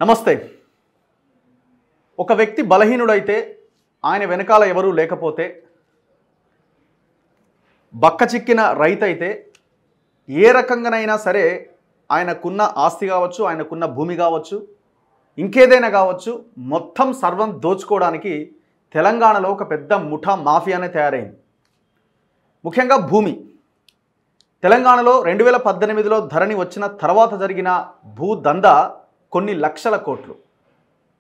నమస్తే. ఒక వ్యక్తి బలహీనుడైతే ఆయన వెనకాల ఎవరూ లేకపోతే బక్కచిక్కిన రైతైతే ఏ రకంగానైనా సరే ఆయనకున్న ఆస్తి కావచ్చు, ఆయనకున్న భూమి కావచ్చు, ఇంకేదైనా కావచ్చు, మొత్తం సర్వం దోచుకోవడానికి తెలంగాణలో ఒక పెద్ద ముఠా మాఫియానే తయారైంది. ముఖ్యంగా భూమి. తెలంగాణలో 2018లో ధరణి వచ్చిన తర్వాత జరిగిన భూదందా కొన్ని లక్షల కోట్లు,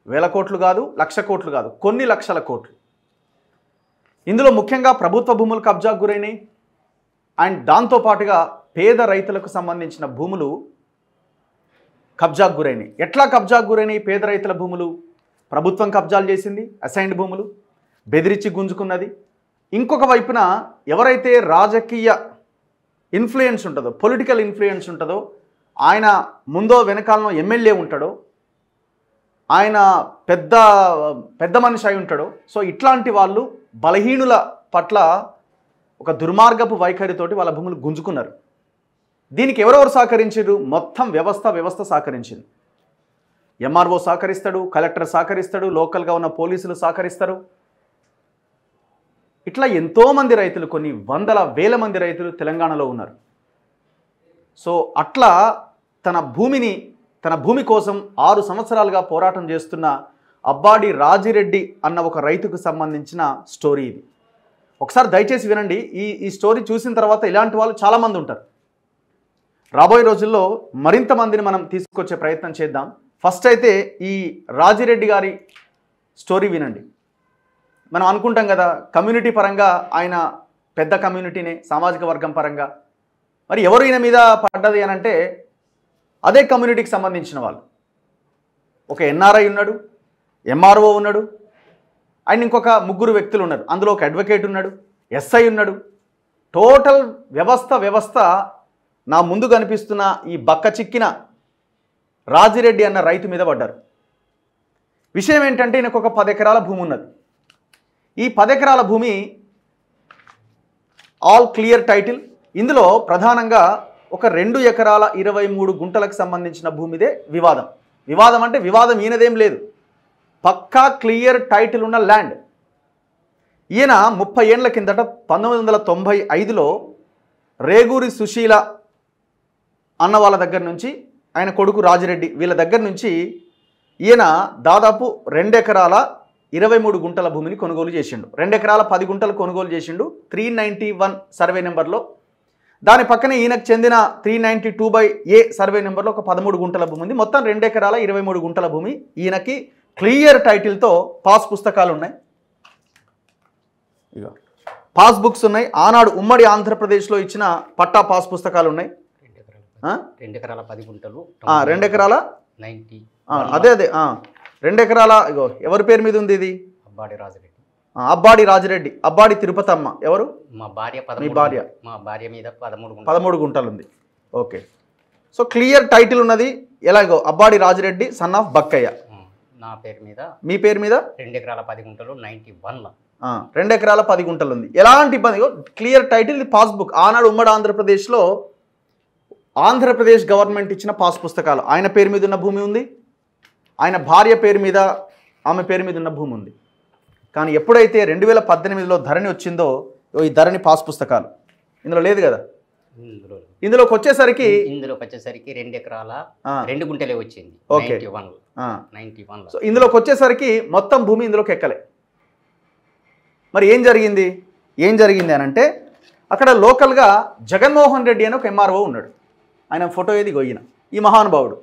వేల కోట్లు కాదు, లక్ష కోట్లు కాదు, కొన్ని లక్షల కోట్లు. ఇందులో ముఖ్యంగా ప్రభుత్వ భూములు కబ్జాకు గురైనాయి. అండ్ దాంతోపాటుగా పేద రైతులకు సంబంధించిన భూములు కబ్జాకు గురైనాయి. ఎట్లా కబ్జాకు గురైనాయి? పేద రైతుల భూములు ప్రభుత్వం కబ్జాలు చేసింది, అసైన్డ్ భూములు బెదిరించి గుంజుకున్నది. ఇంకొక వైపున ఎవరైతే రాజకీయ ఇన్ఫ్లుయెన్స్ ఉంటుందో, పొలిటికల్ ఇన్ఫ్లుయెన్స్ ఉంటుందో, ఆయన ముందో వెనకాలనో ఎమ్మెల్యే ఉంటాడో, ఆయన పెద్ద మనిషి అయి ఉంటాడో, సో ఇట్లాంటి వాళ్ళు బలహీనుల పట్ల ఒక దుర్మార్గపు వైఖరితోటి వాళ్ళ భూములు గుంజుకున్నారు. దీనికి ఎవరెవరు సహకరించారు? మొత్తం వ్యవస్థ సహకరించింది. ఎంఆర్ఓ సహకరిస్తాడు, కలెక్టర్ సహకరిస్తాడు, లోకల్గా ఉన్న పోలీసులు సహకరిస్తారు. ఇట్లా ఎంతోమంది రైతులు, కొన్ని వందల వేల మంది రైతులు తెలంగాణలో ఉన్నారు. సో అట్లా తన భూమి కోసం 6 సంవత్సరాలుగా పోరాటం చేస్తున్న అబ్బాడి రాజిరెడ్డి అన్న ఒక రైతుకు సంబంధించిన స్టోరీ ఇది. ఒకసారి దయచేసి వినండి. ఈ స్టోరీ చూసిన తర్వాత ఇలాంటి వాళ్ళు చాలామంది ఉంటారు. రాబోయే రోజుల్లో మరింత మందిని మనం తీసుకొచ్చే ప్రయత్నం చేద్దాం. ఫస్ట్ అయితే ఈ రాజిరెడ్డి గారి స్టోరీ వినండి. మనం అనుకుంటాం కదా, కమ్యూనిటీ పరంగా ఆయన పెద్ద కమ్యూనిటీనే, సామాజిక వర్గం పరంగా. మరి ఎవరు ఈయన మీద పడ్డది అని అంటే అదే కమ్యూనిటీకి సంబంధించిన వాళ్ళు. ఒక ఎన్ఆర్ఐ ఉన్నాడు, ఎంఆర్ఓ ఉన్నాడు, అండ్ ఇంకొక 3 వ్యక్తులు ఉన్నారు. అందులో ఒక అడ్వకేట్ ఉన్నాడు, ఎస్ఐ ఉన్నాడు. టోటల్ వ్యవస్థ నా ముందు కనిపిస్తున్న ఈ బక్క చిక్కిన రాజిరెడ్డి అన్న రైతు మీద పడ్డారు. విషయం ఏంటంటే ఈయనకు ఒక 10 ఎకరాల భూమి ఉన్నది. ఈ 10 ఎకరాల భూమి ఆల్ క్లియర్ టైటిల్. ఇందులో ప్రధానంగా ఒక 2 ఎకరాల 23 గుంటలకు సంబంధించిన భూమిదే వివాదం అంటే వివాదం ఈయనదేం లేదు, పక్కా క్లియర్ టైటిల్ ఉన్న ల్యాండ్. ఈయన 30 ఏళ్ల కిందట 1995లో రేగూరి సుశీల అన్న వాళ్ళ దగ్గర నుంచి, ఆయన కొడుకు రాజిరెడ్డి, వీళ్ళ దగ్గర నుంచి ఈయన దాదాపు 2 ఎకరాల 23 గుంటల భూమిని కొనుగోలు చేసిండు. 2 ఎకరాల 10 గుంటలు కొనుగోలు చేసిండు 391 సర్వే నెంబర్లో. దాని పక్కనే ఈయనకు చెందిన 392/A సర్వే నెంబర్లో ఒక 13 గుంటల భూమి ఉంది. మొత్తం 2 ఎకరాల 23 గుంటల భూమి. ఈయనకి క్లియర్ టైటిల్తో పాస్ పుస్తకాలు ఉన్నాయి, ఇక పాస్ బుక్స్ ఉన్నాయి. ఆనాడు ఉమ్మడి ఆంధ్రప్రదేశ్లో ఇచ్చిన పట్టా పాస్ పుస్తకాలు ఉన్నాయి. 2 ఎకరాల 10 గుంటలు, 2 ఎకరాల 90, అదే 2 ఎకరాల, ఇగో ఎవరి పేరు మీద ఉంది ఇది? అబ్బాడి రాజిరెడ్డి. అబ్బాడి రాజిరెడ్డి, అబ్బాడి తిరుపతమ్మ ఎవరు? మా భార్య. మీ భార్య? మా భార్య మీద 13 గుంటలు ఉంది. ఓకే, సో క్లియర్ టైటిల్ ఉన్నది. ఎలాగో అబ్బాడి రాజిరెడ్డి సన్ ఆఫ్ బక్కయ్య. నా పేరు మీద, మీ పేరు మీద 2 ఎకరాల 10 గుంటలు 91లో 2 ఎకరాల 10 గుంటలు ఉంది. ఎలాంటి ఇబ్బంది, క్లియర్ టైటిల్, పాస్బుక్. ఆనాడు ఉమ్మడి ఆంధ్రప్రదేశ్లో ఆంధ్రప్రదేశ్ గవర్నమెంట్ ఇచ్చిన పాస్ పుస్తకాలు. ఆయన పేరు మీద ఉన్న భూమి ఉంది, ఆయన భార్య పేరు మీద, ఆమె పేరు మీద ఉన్న భూమి ఉంది. కానీ ఎప్పుడైతే 2018లో ధరణి వచ్చిందో, ఈ ధరణి పాస్ పుస్తకాలు ఇందులో లేదు కదా. ఇందులోకి వచ్చేసరికి 2 ఎకరాల 2 గుంటలే వచ్చింది. ఓకే, 91. సో ఇందులోకి వచ్చేసరికి మొత్తం భూమి ఇందులోకి ఎక్కలే. మరి ఏం జరిగింది అని అంటే, అక్కడ లోకల్గా జగన్మోహన్ రెడ్డి అని ఒక ఎంఆర్ఓ ఉన్నాడు. ఆయన ఫోటో ఏది గొయ్యిన ఈ మహానుభావుడు.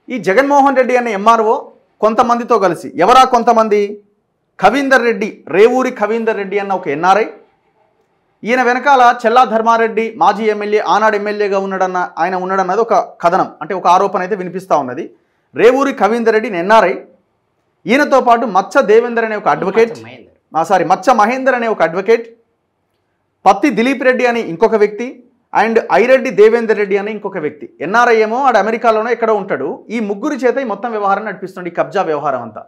ఈ జగన్మోహన్ రెడ్డి అనే ఎంఆర్ఓ కొంతమందితో కలిసి, ఎవరా కొంతమంది? కవీందర్ రెడ్డి, రేవూరి కవీందర్ రెడ్డి అన్న ఒక ఎన్ఆర్ఐ. ఈయన వెనకాల చెల్లా ధర్మారెడ్డి, మాజీ ఎమ్మెల్యే, ఆనాడు ఎమ్మెల్యేగా ఆయన ఉన్నాడన్నది ఒక కథనం, అంటే ఒక ఆరోపణ అయితే వినిపిస్తూ ఉన్నది. రేవూరి కవీందర్ రెడ్డి ఎన్ఆర్ఐ. ఈయనతో పాటు మచ్చ దేవేందర్ అనే ఒక అడ్వకేట్, మచ్చ మహేందర్ అనే ఒక అడ్వకేట్, పత్తి దిలీప్ రెడ్డి అని ఇంకొక వ్యక్తి, అండ్ ఐరెడ్డి దేవేందర్ రెడ్డి అని ఇంకొక వ్యక్తి. ఎన్ఆర్ఐ ఏమో ఆడ అమెరికాలోనే ఎక్కడో ఉంటాడు. ఈ 3 చేత ఈ మొత్తం వ్యవహారం నడిపిస్తుంది, ఈ కబ్జా వ్యవహారం అంతా.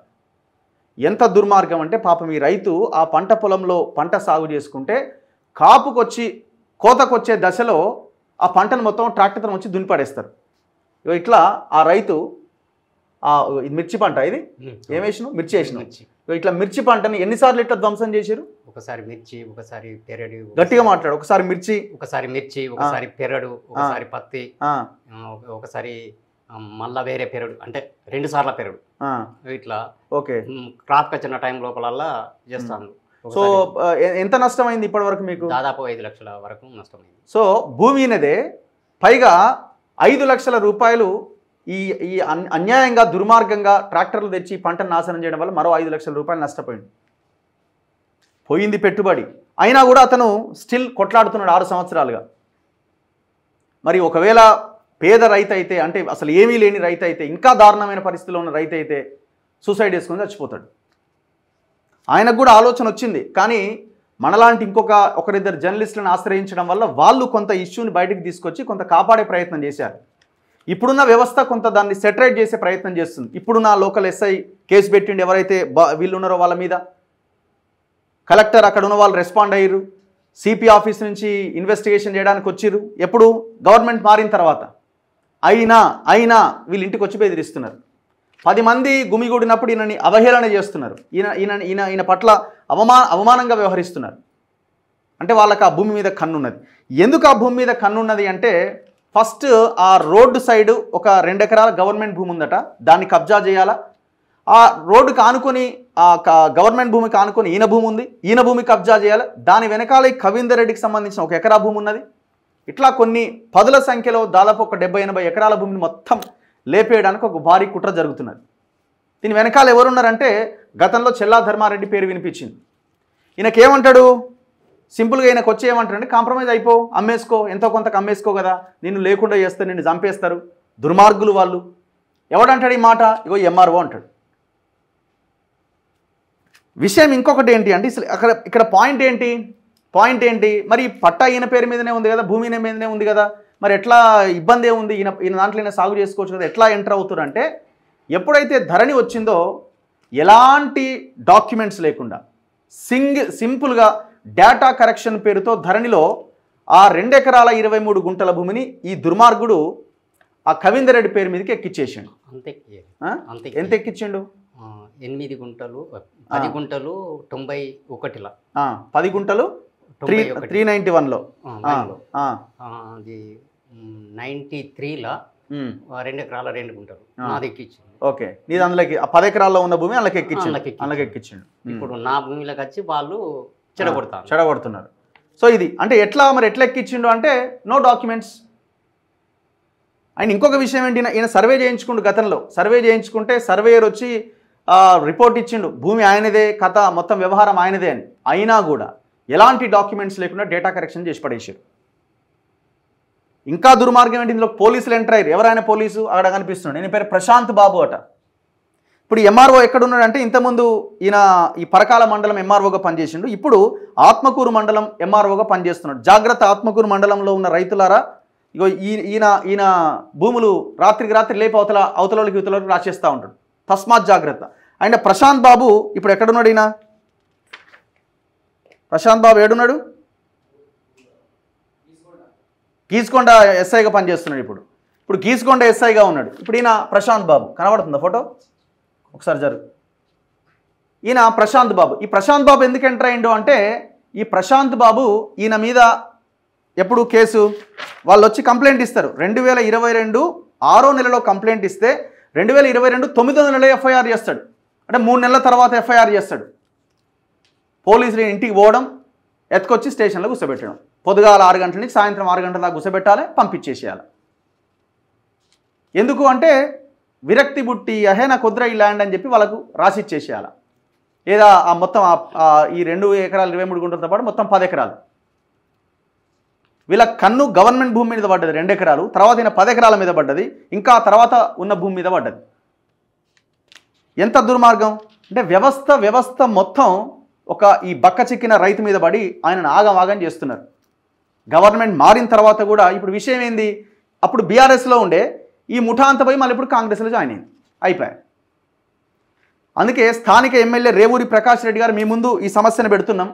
ఎంత దుర్మార్గం అంటే, పాపం ఈ రైతు ఆ పంట పొలంలో పంట సాగు చేసుకుంటే కాపుకొచ్చి కోతకొచ్చే దశలో ఆ పంటను మొత్తం ట్రాక్టర్తో వచ్చి దున్నిపడేస్తారు. ఇట్లా ఆ రైతు ఇది మిర్చి పంట, ఇది ఏం వేసినావు? మిర్చి వేసినావు. మిర్చి. ఇట్లా మిర్చి పంటని ఎన్నిసార్లు ఇట్లా ధ్వంసం చేశారు? ఒకసారి మిర్చి, ఒకసారి పెరడు. గట్టిగా మాట్లాడు. ఒకసారి మిర్చి, ఒకసారి పెరడు, ఒకసారి పత్తి, ఒకసారి మళ్ళా వేరే పెరడు, అంటే 2 సార్ల పెరడు. ఇట్లా ఓకే. క్రాప్ వచ్చిన టైం లోపల చేస్తాను. సో ఎంత నష్టమైంది ఇప్పటి వరకు మీకు? దాదాపు 5 లక్షల వరకు నష్టమైంది. సో భూమి అనేదే పైగా 5 లక్షల రూపాయలు ఈ ఈ అన్యాయంగా దుర్మార్గంగా ట్రాక్టర్లు తెచ్చి పంటను నాశనం చేయడం వల్ల మరో 5 లక్షల రూపాయలు నష్టపోయింది. పోయింది పెట్టుబడి. అయినా కూడా అతను స్టిల్ కొట్లాడుతున్నాడు 6 సంవత్సరాలుగా. మరి ఒకవేళ పేద రైతు అయితే, అంటే అసలు ఏమీ లేని రైతు అయితే, ఇంకా దారుణమైన పరిస్థితిలో ఉన్న రైతు అయితే సూసైడ్ చేసుకుని చచ్చిపోతాడు. ఆయనకు కూడా ఆలోచన వచ్చింది, కానీ మనలాంటి ఒకరిద్దరు జర్నలిస్టులను ఆశ్రయించడం వల్ల వాళ్ళు కొంత ఇష్యూని బయటకు తీసుకొచ్చి కొంత కాపాడే ప్రయత్నం చేశారు. ఇప్పుడున్న వ్యవస్థ కొంత దాన్ని సెటరేట్ చేసే ప్రయత్నం చేస్తుంది. ఇప్పుడున్న లోకల్ ఎస్ఐ కేసు పెట్టిండి, ఎవరైతే వీళ్ళు ఉన్నారో వాళ్ళ మీద. కలెక్టర్ అక్కడ ఉన్న వాళ్ళు రెస్పాండ్ అయ్యారు. సిపి ఆఫీస్ నుంచి ఇన్వెస్టిగేషన్ చేయడానికి వచ్చిర్రు. ఎప్పుడు? గవర్నమెంట్ మారిన తర్వాత. అయినా వీళ్ళు ఇంటికి వచ్చి బెదిరిస్తున్నారు. 10 మంది గుమిగూడినప్పుడు ఈయనని అవహేళన చేస్తున్నారు. ఈయన పట్ల అవమానంగా వ్యవహరిస్తున్నారు. అంటే వాళ్ళకి ఆ భూమి మీద కన్నున్నది. ఎందుకు ఆ భూమి మీద కన్నున్నది అంటే, ఫస్ట్ ఆ రోడ్డు సైడు ఒక 2 ఎకరాల గవర్నమెంట్ భూమి ఉందట, దాన్ని కబ్జా చేయాలా. ఆ రోడ్డుకి ఆనుకొని, ఆ గవర్నమెంట్ భూమికి ఆనుకొని ఈయన భూమి ఉంది, ఈయన భూమి కబ్జా చేయాలి. దాని వెనకాల ఈ కవీందర్ రెడ్డికి సంబంధించిన 1 ఎకరా భూమి ఉన్నది. ఇట్లా కొన్ని పదుల సంఖ్యలో దాదాపు ఒక 70-80 ఎకరాల భూమిని మొత్తం లేపేయడానికి ఒక భారీ కుట్ర జరుగుతున్నది. దీని వెనకాల ఎవరున్నారంటే, గతంలో చెల్లా ధర్మారెడ్డి పేరు వినిపించింది. ఈయనకేమంటాడు? సింపుల్గా ఈయనకు వచ్చి ఏమంటాడంటే, కాంప్రమైజ్ అయిపో, అమ్మేసుకో, ఎంతో కొంతకు అమ్మేసుకో కదా, నిన్ను లేకుండా చేస్తే నిన్ను చంపేస్తారు, దుర్మార్గులు వాళ్ళు. ఎవడంటాడు ఈ మాట? ఇగో ఎంఆర్ఓ అంటాడు. విషయం ఇంకొకటి ఏంటి అంటే, ఇక్కడ పాయింట్ ఏంటి? మరి పట్టా ఈయన పేరు మీదనే ఉంది కదా, భూమి మీదనే ఉంది కదా, మరి ఎట్లా ఇబ్బంది ఏముంది? ఈయన దాంట్లో ఈయన సాగు చేసుకోవచ్చు కదా, ఎట్లా ఎంటర్ అవుతారంటే, ఎప్పుడైతే ధరణి వచ్చిందో ఎలాంటి డాక్యుమెంట్స్ లేకుండా సింపుల్గా డేటా కరెక్షన్ పేరుతో ధరణిలో ఆ 2 ఎకరాల 23 గుంటల భూమిని ఈ దుర్మార్గుడు ఆ కవీందర్ రెడ్డి పేరు మీదకి ఎక్కిచ్చేసిండు. ఎంత ఎక్కిచ్చిండు? 8 గుంటలు, 10 గుంటలు 91లా, 10 గుంటలు 391లో, అది 93లా 2 ఎకరాల 2 గుంటలు నాది ఎక్కించింది. ఓకే, నీది అందులోకి 10 ఎకరాల్లో ఉన్న భూమి అందులోకి ఎక్కించిండు. ఇప్పుడు నా భూమిలోకి వచ్చి వాళ్ళు చెడగొడుతున్నారు. సో ఇది అంటే ఎట్లా ఎక్కించిండు అంటే, నో డాక్యుమెంట్స్. అండ్ ఇంకొక విషయం ఏంటి, ఈయన సర్వే చేయించుకుంటూ, గతంలో సర్వే చేయించుకుంటే సర్వేయర్ వచ్చి రిపోర్ట్ ఇచ్చిండు, భూమి ఆయనదే, కథ మొత్తం వ్యవహారం ఆయనదే అని. అయినా కూడా ఎలాంటి డాక్యుమెంట్స్ లేకుండా డేటా కరెక్షన్ చేసి పడేసారు. ఇంకా దుర్మార్గం ఏంటి, ఇందులో పోలీసులు ఎంటర్ అయ్యారు. ఎవరైనా పోలీసు అక్కడ కనిపిస్తున్నాడు, ఈయన పేరు ప్రశాంత్ బాబు అట. ఇప్పుడు ఎంఆర్ఓ ఎక్కడున్నాడంటే, ఇంతకుముందు ఈయన ఈ పరకాల మండలం ఎంఆర్ఓగా పనిచేసిండు, ఇప్పుడు ఆత్మకూరు మండలం ఎంఆర్ఓగా పనిచేస్తున్నాడు. జాగ్రత్త, ఆత్మకూరు మండలంలో ఉన్న రైతులారా, ఇగో ఈయన భూములు రాత్రికి రాత్రి లేపు అవతలకి రాసేస్తూ ఉంటాడు. తస్మాత్ జాగ్రత్త. అండ్ ప్రశాంత్ బాబు ఇప్పుడు ఎక్కడున్నాడు? ఈయన ప్రశాంత్ బాబు ఏడున్నాడు? గీసుకొండ ఎస్ఐగా పనిచేస్తున్నాడు. ఇప్పుడు గీసుకొండ ఎస్ఐగా ఉన్నాడు. ఇప్పుడు ఈయన ప్రశాంత్ బాబు కనబడుతుందా ఫోటో? ఒకసారి జరుగు. ఈయన ప్రశాంత్ బాబు. ఈ ప్రశాంత్ బాబు ఎందుకు ఎంటర్ అయ్యిండు అంటే, ఈ ప్రశాంత్ బాబు ఈయన మీద ఎప్పుడు కేసు వాళ్ళు వచ్చి కంప్లైంట్ ఇస్తారు. 2022 6వ నెలలో కంప్లైంట్ ఇస్తే 2022 9వ నెలలో ఎఫ్ఐఆర్ చేస్తాడు. అంటే 3 నెలల తర్వాత ఎఫ్ఐఆర్ చేస్తాడు. పోలీసులు ఇంటికి పోవడం, ఎత్తుకొచ్చి స్టేషన్లో కూర్చోబెట్టడం. పొద్దుగాల 6 గంటల నుంచి సాయంత్రం 6 గంటల దాకా కూర్చోబెట్టాలి, పంపించేసేయాలి. ఎందుకు అంటే, విరక్తి బుట్టి నాకు వద్దురా ఈ ల్యాండ్ అని చెప్పి వాళ్ళకు రాసిచ్చేసేయాలి. లేదా ఆ మొత్తం ఈ 2 ఎకరాలు 23 గుంటలతో పాటు మొత్తం 10 ఎకరాలు వీళ్ళ కన్ను గవర్నమెంట్ భూమి మీద పడ్డది 2 ఎకరాలు, తర్వాత ఈయన 10 ఎకరాల మీద పడ్డది, ఇంకా తర్వాత ఉన్న భూమి మీద పడ్డది. ఎంత దుర్మార్గం అంటే, వ్యవస్థ మొత్తం ఈ బక్క చిక్కిన రైతు మీద పడి ఆయనను ఆగం చేస్తున్నారు. గవర్నమెంట్ మారిన తర్వాత కూడా ఇప్పుడు విషయం ఏంది, అప్పుడు బీఆర్ఎస్లో ఉండే ఈ ముఠా అంతా పోయి మళ్ళీ ఇప్పుడు కాంగ్రెస్లో జాయిన్ అయింది, అయిపోయాయి. అందుకే స్థానిక ఎమ్మెల్యే రేవూరి ప్రకాష్ రెడ్డి గారు మీ ముందు ఈ సమస్యను పెడుతున్నాం.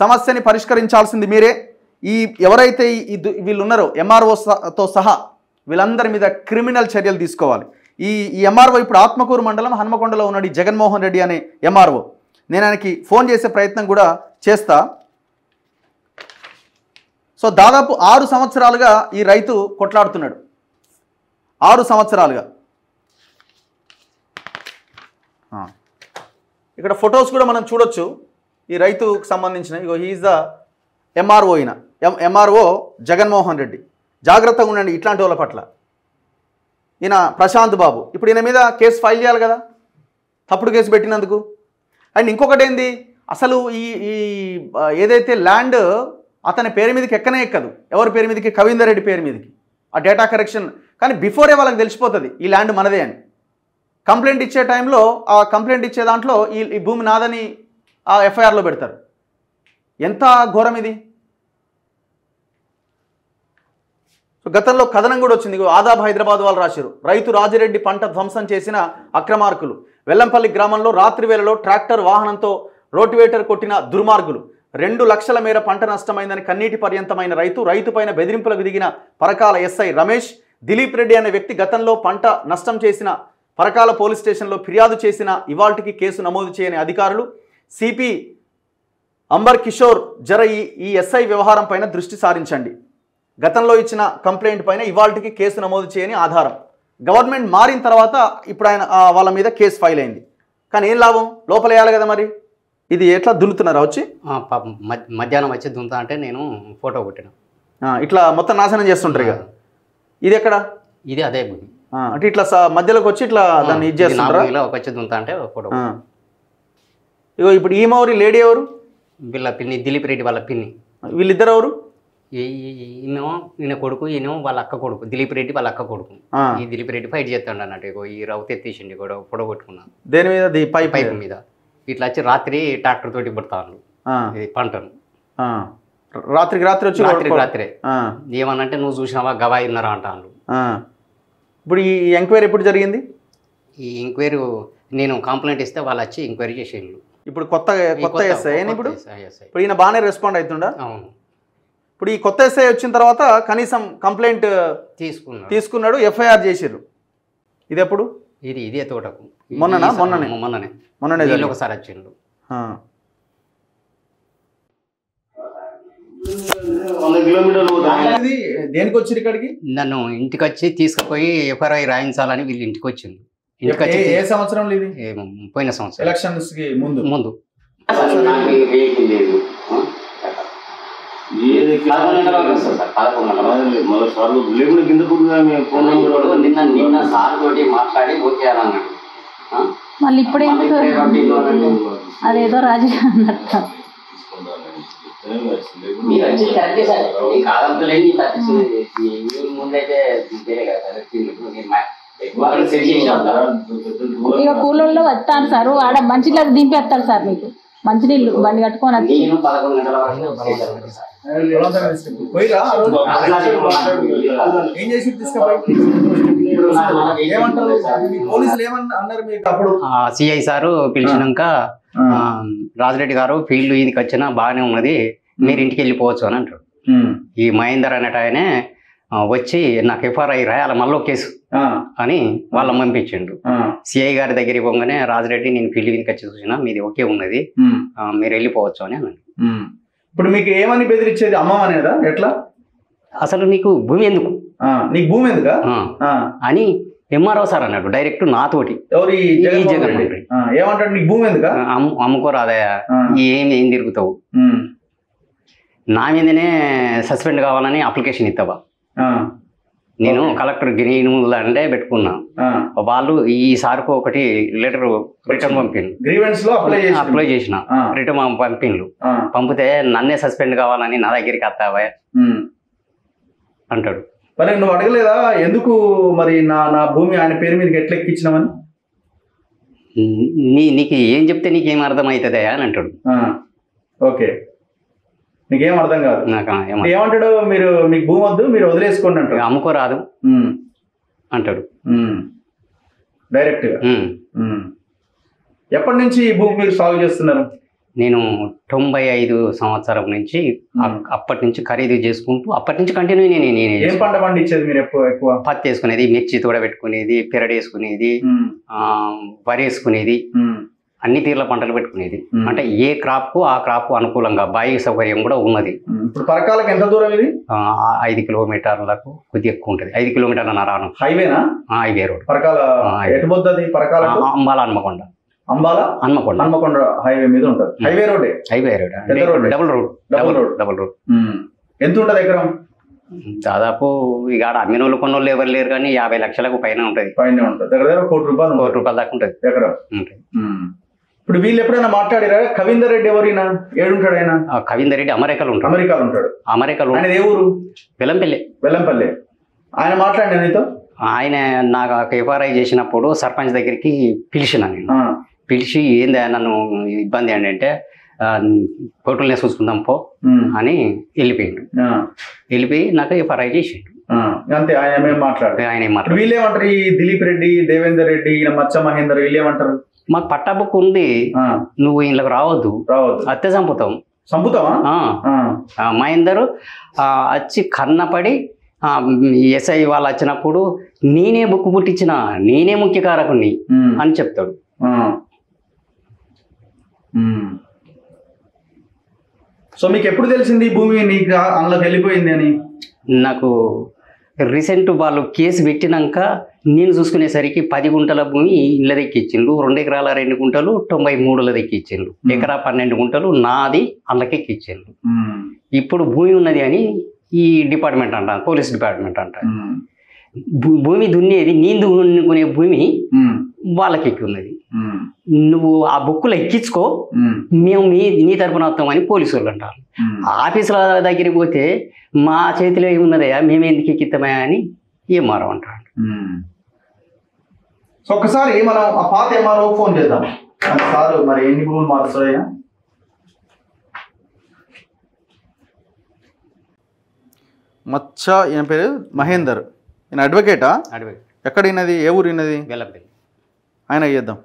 సమస్యని పరిష్కరించాల్సింది మీరే. ఎవరైతే వీళ్ళు ఉన్నారో ఎంఆర్ఓతో సహా వీళ్ళందరి మీద క్రిమినల్ చర్యలు తీసుకోవాలి. ఈ ఎంఆర్ఓ ఇప్పుడు ఆత్మకూరు మండలం హన్మకొండలో ఉన్నాడు, ఈ జగన్మోహన్ రెడ్డి అనే ఎంఆర్ఓ. నేను ఆయనకి ఫోన్ చేసే ప్రయత్నం కూడా చేస్తా. సో దాదాపు 6 సంవత్సరాలుగా ఈ రైతు కొట్లాడుతున్నాడు, 6 సంవత్సరాలుగా. ఇక్కడ ఫొటోస్ కూడా మనం చూడొచ్చు ఈ రైతుకు సంబంధించిన. ఇగో హీఈస్ ద ఎంఆర్ఓ, ఈయన ఎంఆర్ఓ జగన్మోహన్ రెడ్డి. జాగ్రత్తగా ఉండండి ఇట్లాంటి వాళ్ళ పట్ల. ఈయన ప్రశాంత్ బాబు. ఇప్పుడు ఈయన మీద కేసు ఫైల్ చేయాలి కదా, తప్పుడు కేసు పెట్టినందుకు. అండ్ ఇంకొకటి ఏంది, అసలు ఈ ఏదైతే ల్యాండ్ అతని పేరు మీదకి ఎక్కనే ఎక్కదు. ఎవరి పేరు మీదకి? కవీందర్ రెడ్డి పేరు మీదకి. ఆ డేటా కరెక్షన్ కానీ బిఫోరే వాళ్ళకి తెలిసిపోతుంది ఈ ల్యాండ్ మనదే అని. కంప్లైంట్ ఇచ్చే టైంలో ఆ కంప్లైంట్ ఇచ్చే దాంట్లో ఈ భూమి నాదని ఆ ఎఫ్ఐఆర్లో పెడతారు. ఎంత ఘోరం ఇది. సో గతంలో కథనం కూడా వచ్చింది. ఆదాబ్ హైదరాబాద్ వాళ్ళు రాశారు, రైతు రాజిరెడ్డి పంట ధ్వంసం చేసిన అక్రమార్కులు. వెల్లంపల్లి గ్రామంలో రాత్రి వేళలో ట్రాక్టర్ వాహనంతో రోటివేటర్ కొట్టిన దుర్మార్గులు. 2 లక్షల మేర పంట నష్టమైందని కన్నీటి పర్యంతమైన రైతుపైన బెదిరింపులకు దిగిన పరకాల ఎస్ఐ రమేష్. దిలీప్ రెడ్డి అనే వ్యక్తి గతంలో పంట నష్టం చేసిన పరకాల పోలీస్ స్టేషన్లో ఫిర్యాదు చేసిన ఇవాల్టికి కేసు నమోదు చేయని అధికారులు. సిపి అంబర్ కిషోర్ జర ఈ ఎస్ఐ వ్యవహారం పైన దృష్టి సారించండి. గతంలో ఇచ్చిన కంప్లైంట్ పైన ఇవాల్టికి కేసు నమోదు చేయని ఆధారం. గవర్నమెంట్ మారిన తర్వాత ఇప్పుడు ఆయన వాళ్ళ మీద కేసు ఫైల్ అయింది. కానీ ఏం లాభం, లోపలేయాలి కదా మరి. ఇది ఎట్లా దున్నుతున్నారా వచ్చి? మధ్యాహ్నం వచ్చి దున్నుతా అంటే నేను ఫోటో కొట్టిన. ఇట్లా మొత్తం నాశనం చేస్తుంటారు ఇక. ఇది ఎక్కడ? ఇది అదే భూమి. అంటే ఇట్లా మధ్యలోకి వచ్చి ఇట్లా దాన్ని ఇది చేస్తుంటారా? వచ్చి దున్నుతా అంటే ఫోటో. ఇగో ఇప్పుడు ఈమె లేడీ ఎవరు? వీళ్ళ పిన్ని, దిలీప్ రెడ్డి వాళ్ళ పిన్ని. వీళ్ళిద్దరు ఎవరు? ఈయన కొడుకు, ఈయన వాళ్ళ అక్క కొడుకు. దిలీప్ రెడ్డి వాళ్ళ అక్క కొడుకు. ఈ దిలీప్ రెడ్డి ఫైట్ చేస్తాడు అన్నట్టు. ఈ రౌత్ ఎత్తేసిండి కూడా ఫోటో కొట్టుకున్నాను. దేని మీద? పైప్ మీద. ఇట్లా వచ్చి రాత్రి ట్రాక్టర్ తోటి పడతాను ఇది పంటను. రాత్రికి రాత్రే ఏమనంటే నువ్వు చూసినావా గవాయి ఉన్నారా అంటాను. ఇప్పుడు ఈ ఎంక్వైరీ ఎప్పుడు జరిగింది? ఈ ఎంక్వైరీ నేను కంప్లైంట్ ఇస్తే వాళ్ళు వచ్చి ఎంక్వైరీ చేసేయండి. ఇప్పుడు కొత్త ఎస్ఐ ఇప్పుడు ఈయన బాగానే రెస్పాండ్ అవుతుండా? అవును. ఇప్పుడు ఈ కొత్త ఎస్ఐ వచ్చిన తర్వాత కనీసం కంప్లైంట్ తీసుకున్నాడు, ఎఫ్ఐఆర్ చేసిర్రు. ఇది ఎప్పుడు? ఇదే తోటకు మొన్ననే ఒకసారి వచ్చిండు. దేనికి వచ్చి ఇక్కడికి? నన్ను ఇంటికి వచ్చి తీసుకుపోయి ఎఫ్ఐఆర్ రాయించాలని వీళ్ళు ఇంటికి వచ్చింది. ఏ సంవత్సరంలో ఇది? పోయిన సంవత్సరం ఎలక్షన్స్ కి ముందు. మళ్ళీ ఇప్పుడు అదేదో రాజు అన్నట్టు ఇక కూలోళ్ళు వస్తాను సార్, ఆడ మంచినీళ్ళకి దింపేస్తారు సార్. మీకు మంచినీళ్ళు బండి కట్టుకొని వచ్చి సిఐ సారు పిలిచినాక రాజిరెడ్డి గారు ఫీల్డ్ ఈయనకి వచ్చినా బాగానే ఉన్నది, మీరు ఇంటికి వెళ్ళిపోవచ్చు అని అంటాడు. ఈ మహేందర్ అనేట ఆయనే వచ్చి నాకు ఎఫ్ఐఆర్ రాయాల మళ్ళీ కేసు అని వాళ్ళని పంపించిండు. సిఐ గారి దగ్గరికి పోగానే రాజిరెడ్డి నేను ఫీల్డ్ మీదకి వచ్చి చూసినా మీది ఓకే ఉన్నది, మీరు వెళ్ళిపోవచ్చు అని అన్నాడు. ఇప్పుడు మీకు ఏమని బెదిరించేది? అమ్మమనేదా? ఎట్లా? అసలు నీకు భూమి ఎందుకు, నీకు భూమి ఎందుకా అని ఎంఆర్ఓ సార్ అన్నాడు డైరెక్ట్ నాతోటి. ఏమంటాడు? నీకు భూమి ఎందుకా? అమ్ముకోరాదయా, ఏం తిరుగుతావు, నా మీదనే సస్పెండ్ కావాలని అప్లికేషన్ ఇస్తావా? నేను కలెక్టర్ గిరినుముల అంటే పెట్టుకున్నా. వాళ్ళు ఈ సార్కు ఒకటి లెటర్ రిటర్న్ పంపిండు, అప్లై చేసిన రిటర్న్ పంపిండ్లు. పంపితే నన్నే సస్పెండ్ కావాలని నా దగ్గరికి వస్తావా అంటాడు. మరి నువ్వు అడగలేదా ఎందుకు మరి నా భూమి ఆయన పేరు మీదకి ఎట్లా ఎక్కించినామని? నీకు ఏం చెప్తే నీకేం అర్థమవుతుందా అని అంటాడు. ఓకే, నీకేం అర్థం కాదు. ఏమంటాడు? మీకు భూమి వద్దు, మీరు వదిలేసుకోండి అంటాడు. అమ్ముకోరాదు అంటాడు డైరెక్ట్గా. ఎప్పటి నుంచి ఈ భూమి మీరు సాగు చేస్తున్నారు? నేను 95 సంవత్సరం నుంచి అప్పటి నుంచి ఖరీదు చేసుకుంటూ అప్పటి నుంచి కంటిన్యూ నేనే ఏం పంట పండించేది మీరు ఎక్కువ? పత్తి వేసుకునేది, మిర్చి తోడ పెట్టుకునేది, పెరడు వేసుకునేది, వరి వేసుకునేది, అన్ని తీర్ల పంటలు పెట్టుకునేది. అంటే ఏ క్రాప్ కు ఆ క్రాప్ అనుకూలంగా బాయి సౌకర్యం కూడా ఉన్నది. ఇప్పుడు పరకాలకు ఎంత దూరం ఇది? 5 కిలోమీటర్లకు కొద్దిగా ఎక్కువ ఉంటుంది. 5 కిలోమీటర్ల హైవేనా? Highway road. Parakala Ambala Hanmakonda. Ambala Hanmakonda highway మీద ఉంటుంది. Highway road. Double road. ఎంత ఉంటుంది ఎకరం? దాదాపు ఇక అమ్మిన వాళ్ళు కొన్నోళ్ళు ఎవరు లేరు కానీ 50 లక్షలకు పైన ఉంటుంది. దగ్గర దగ్గర ₹1 కోటి దాకా ఉంటుంది ఎకరం. ఇప్పుడు వీళ్ళు ఎప్పుడైనా మాట్లాడారా? కవీందర్ రెడ్డి ఎవరైనా ఏడుంటాడు? ఆయన కవీందర్ రెడ్డి అమెరికాలో ఉంటాడు. ఆయన ఏ ఊరు? వెల్లంపల్లి. ఆయన మాట్లాడినా నీతో? ఆయన నాకు ఎఫ్ఆర్ఐ చేసినప్పుడు సర్పంచ్ దగ్గరికి పిలిచిన నేను. పిలిచి ఏంది నన్ను ఇబ్బంది ఏంటంటే కోర్టులనే చూసుకుందాం పో అని వెళ్ళిపోయి నాకు ఎఫ్ఆర్ఐ చేసిండు అంతే. ఆయన ఏం మాట్లాడు? వీళ్ళేమంటారు? ఈ దిలీప్ రెడ్డి, దేవేందర్ రెడ్డి, మచ్చ మహేందర్ వీళ్ళేమంటారు? మాకు పట్టా బుక్ ఉంది, నువ్వు ఇంట్లోకి రావద్దు, అత్తే చంపుతావా? మహేందర్ వచ్చి కన్నపడి ఎస్ఐ వాళ్ళు వచ్చినప్పుడు నేనే బుక్ పుట్టించిన, నేనే ముఖ్య కారకుని అని చెప్తాడు. సో మీకు ఎప్పుడు తెలిసింది ఈ భూమి నీకు అందులోకి వెళ్ళిపోయింది అని? నాకు రీసెంట్ వాళ్ళు కేసు పెట్టినాక నేను చూసుకునేసరికి 10 గుంటల భూమి ఇళ్ళ దెక్కిచ్చిండు, 2 ఎకరాల 2 గుంటలు 93ల దెక్కిచ్చిండు, ఎకరా 12 గుంటలు నాది అందుకెక్కిచ్చిండు. ఇప్పుడు భూమి ఉన్నది అని ఈ డిపార్ట్మెంట్ అంటారు, పోలీస్ డిపార్ట్మెంట్ అంటారు. భూమి దున్నేది నేను దున్నుకునే భూమి వాళ్ళకి ఎక్కి ఉన్నది. నువ్వు ఆ బుక్కులు ఎక్కించుకో, మేము నీ తరపున వస్తామని పోలీసు వాళ్ళు అంటారు. ఆఫీసుల దగ్గరికి పోతే మా చేతిలో ఏమున్నదయ్యా, మేము ఎందుకు ఎక్కిస్తామా అని ఎంఆర్ఓ అంటారు. సో ఒకసారి మనం ఆ పాత ఎంఆర్ఓ ఫోన్ చేద్దాం. సార్ మరి ఎన్ని భూములు మారుస్తాయా? మచ్చ ఈయన పేరు మహేందర్, ఈయన అడ్వకేటా? ఎక్కడ ఈయనది? ఏ ఊరు ఈయనది? ఆయన చేద్దాం.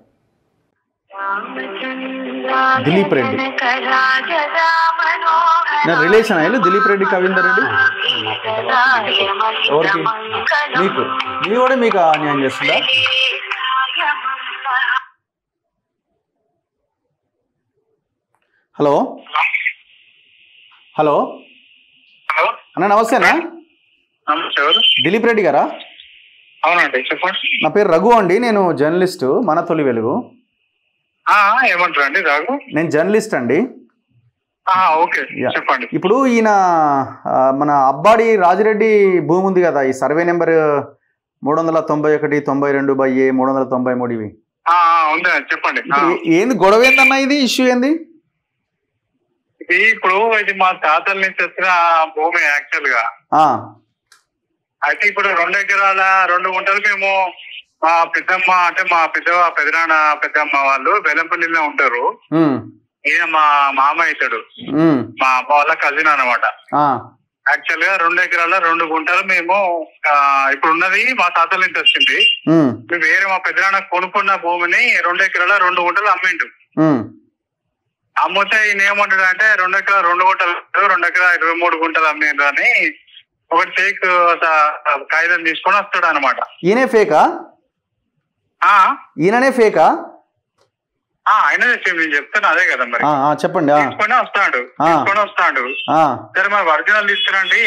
దిలీప్ రెడ్డి రిలేషన్ అయ్యారు. దిలీప్ రెడ్డి, కవీందర్ రెడ్డి ఎవరికి? మీకు. మీ కూడా మీకు అన్యాయం చేస్తుందా? హలో అన్న, నమస్తేనా? దిలీప్ రెడ్డి గారా? అవునండి, చెప్పండి. నా పేరు రఘు అండి, నేను జర్నలిస్టు, మన తొలి వెలుగు. ఏమంటారు అండి? రఘు? నేను జర్నలిస్ట్ అండి. ఓకే, చెప్పండి. ఇప్పుడు ఈయన మన అబ్బాడి రాజిరెడ్డి భూమి ఉంది కదా, ఈ సర్వే నెంబర్ 391, 92/A, 393 ఇవి. చెప్పండి. ఏంది గొడవ? ఏందన్నా ఇది ఇష్యూ ఏంది? ఇప్పుడు ఇది మా తాతల నుంచి వచ్చిన భూమి యాక్చువల్ గా. అయితే ఇప్పుడు 2 ఎకరాల 2 గుంటలు మేము మా పెద్దమ్మ, అంటే మా పెదనాన్న పెద్దమ్మ వాళ్ళు బెల్లంపల్లిలో ఉంటారు. ఈయన మా మామ అవుతాడు, మా అమ్మ వాళ్ళ కజిన్ అనమాట. యాక్చువల్ గా 2 ఎకరాల 2 గుంటలు మేము ఇప్పుడు ఉన్నది మా తాతల నుంచి వచ్చింది. మేము వేరే మా పెద్దనాన్న కొనుక్కున్న భూమిని 2 ఎకరాల 2 గుంటలు అమ్మిండు. అమ్మితే ఈయన ఏమంటాడు అంటే 2 ఎకరాల 2 గుంటలు 2 ఎకరాల 23 గుంటలు అమ్మిండు అని ఒకటి ఫేక్ కాగితం తీసుకొని వస్తాడు అనమాట. ఈయనే ఫేకా? ఈయననే ఫేకా? ఆయన నేను చెప్తాను అదే కదా మరి. చెప్పండి. తీసుకొని వస్తాడు. సరే మరి ఒరిజినల్ తీసుకురండి,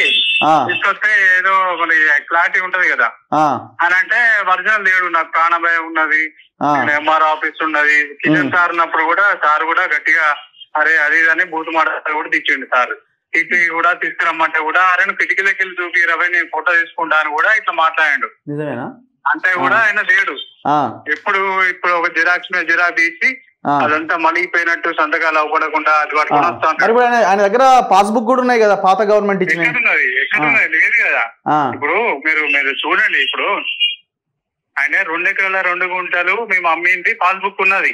తీసుకొస్తే ఏదో మనకి క్లారిటీ ఉంటది కదా అని అంటే, ఒరిజినల్ లేడు, నాకు ప్రాణభయం ఉన్నది, ఎంఆర్ ఆఫీస్ ఉన్నది. కిషన్ సార్ ఉన్నప్పుడు కూడా సార్ కూడా గట్టిగా అరే అది అని బూతు మాట కూడా తెచ్చిండు సార్. ఇటు కూడా తీసుకురమ్మంటే కూడా అరే కిటికీలకి వెళ్ళి చూపి 20 నేను ఫోటో తీసుకుంటా అని కూడా ఇట్లా మాట్లాడాడు. అంటే కూడా ఆయన లేడు. ఇప్పుడు ఒక జిరాక్స్ మీద జిరాక్స్ తీసి అదంతా మలిగిపోయినట్టు సంతకాలు అవ్వకుండా అది పట్టుకొని వస్తాను. ఆయన దగ్గర పాస్బుక్ కూడా ఉన్నాయి కదా, పాత గవర్నమెంట్ ఇచ్చిన. ఎక్కడున్నది? లేదు కదా. ఇప్పుడు మీరు చూడండి, ఇప్పుడు ఆయన 2 ఎకరాల 2 గుంటలు మేము అమ్మింది పాస్బుక్ ఉన్నది.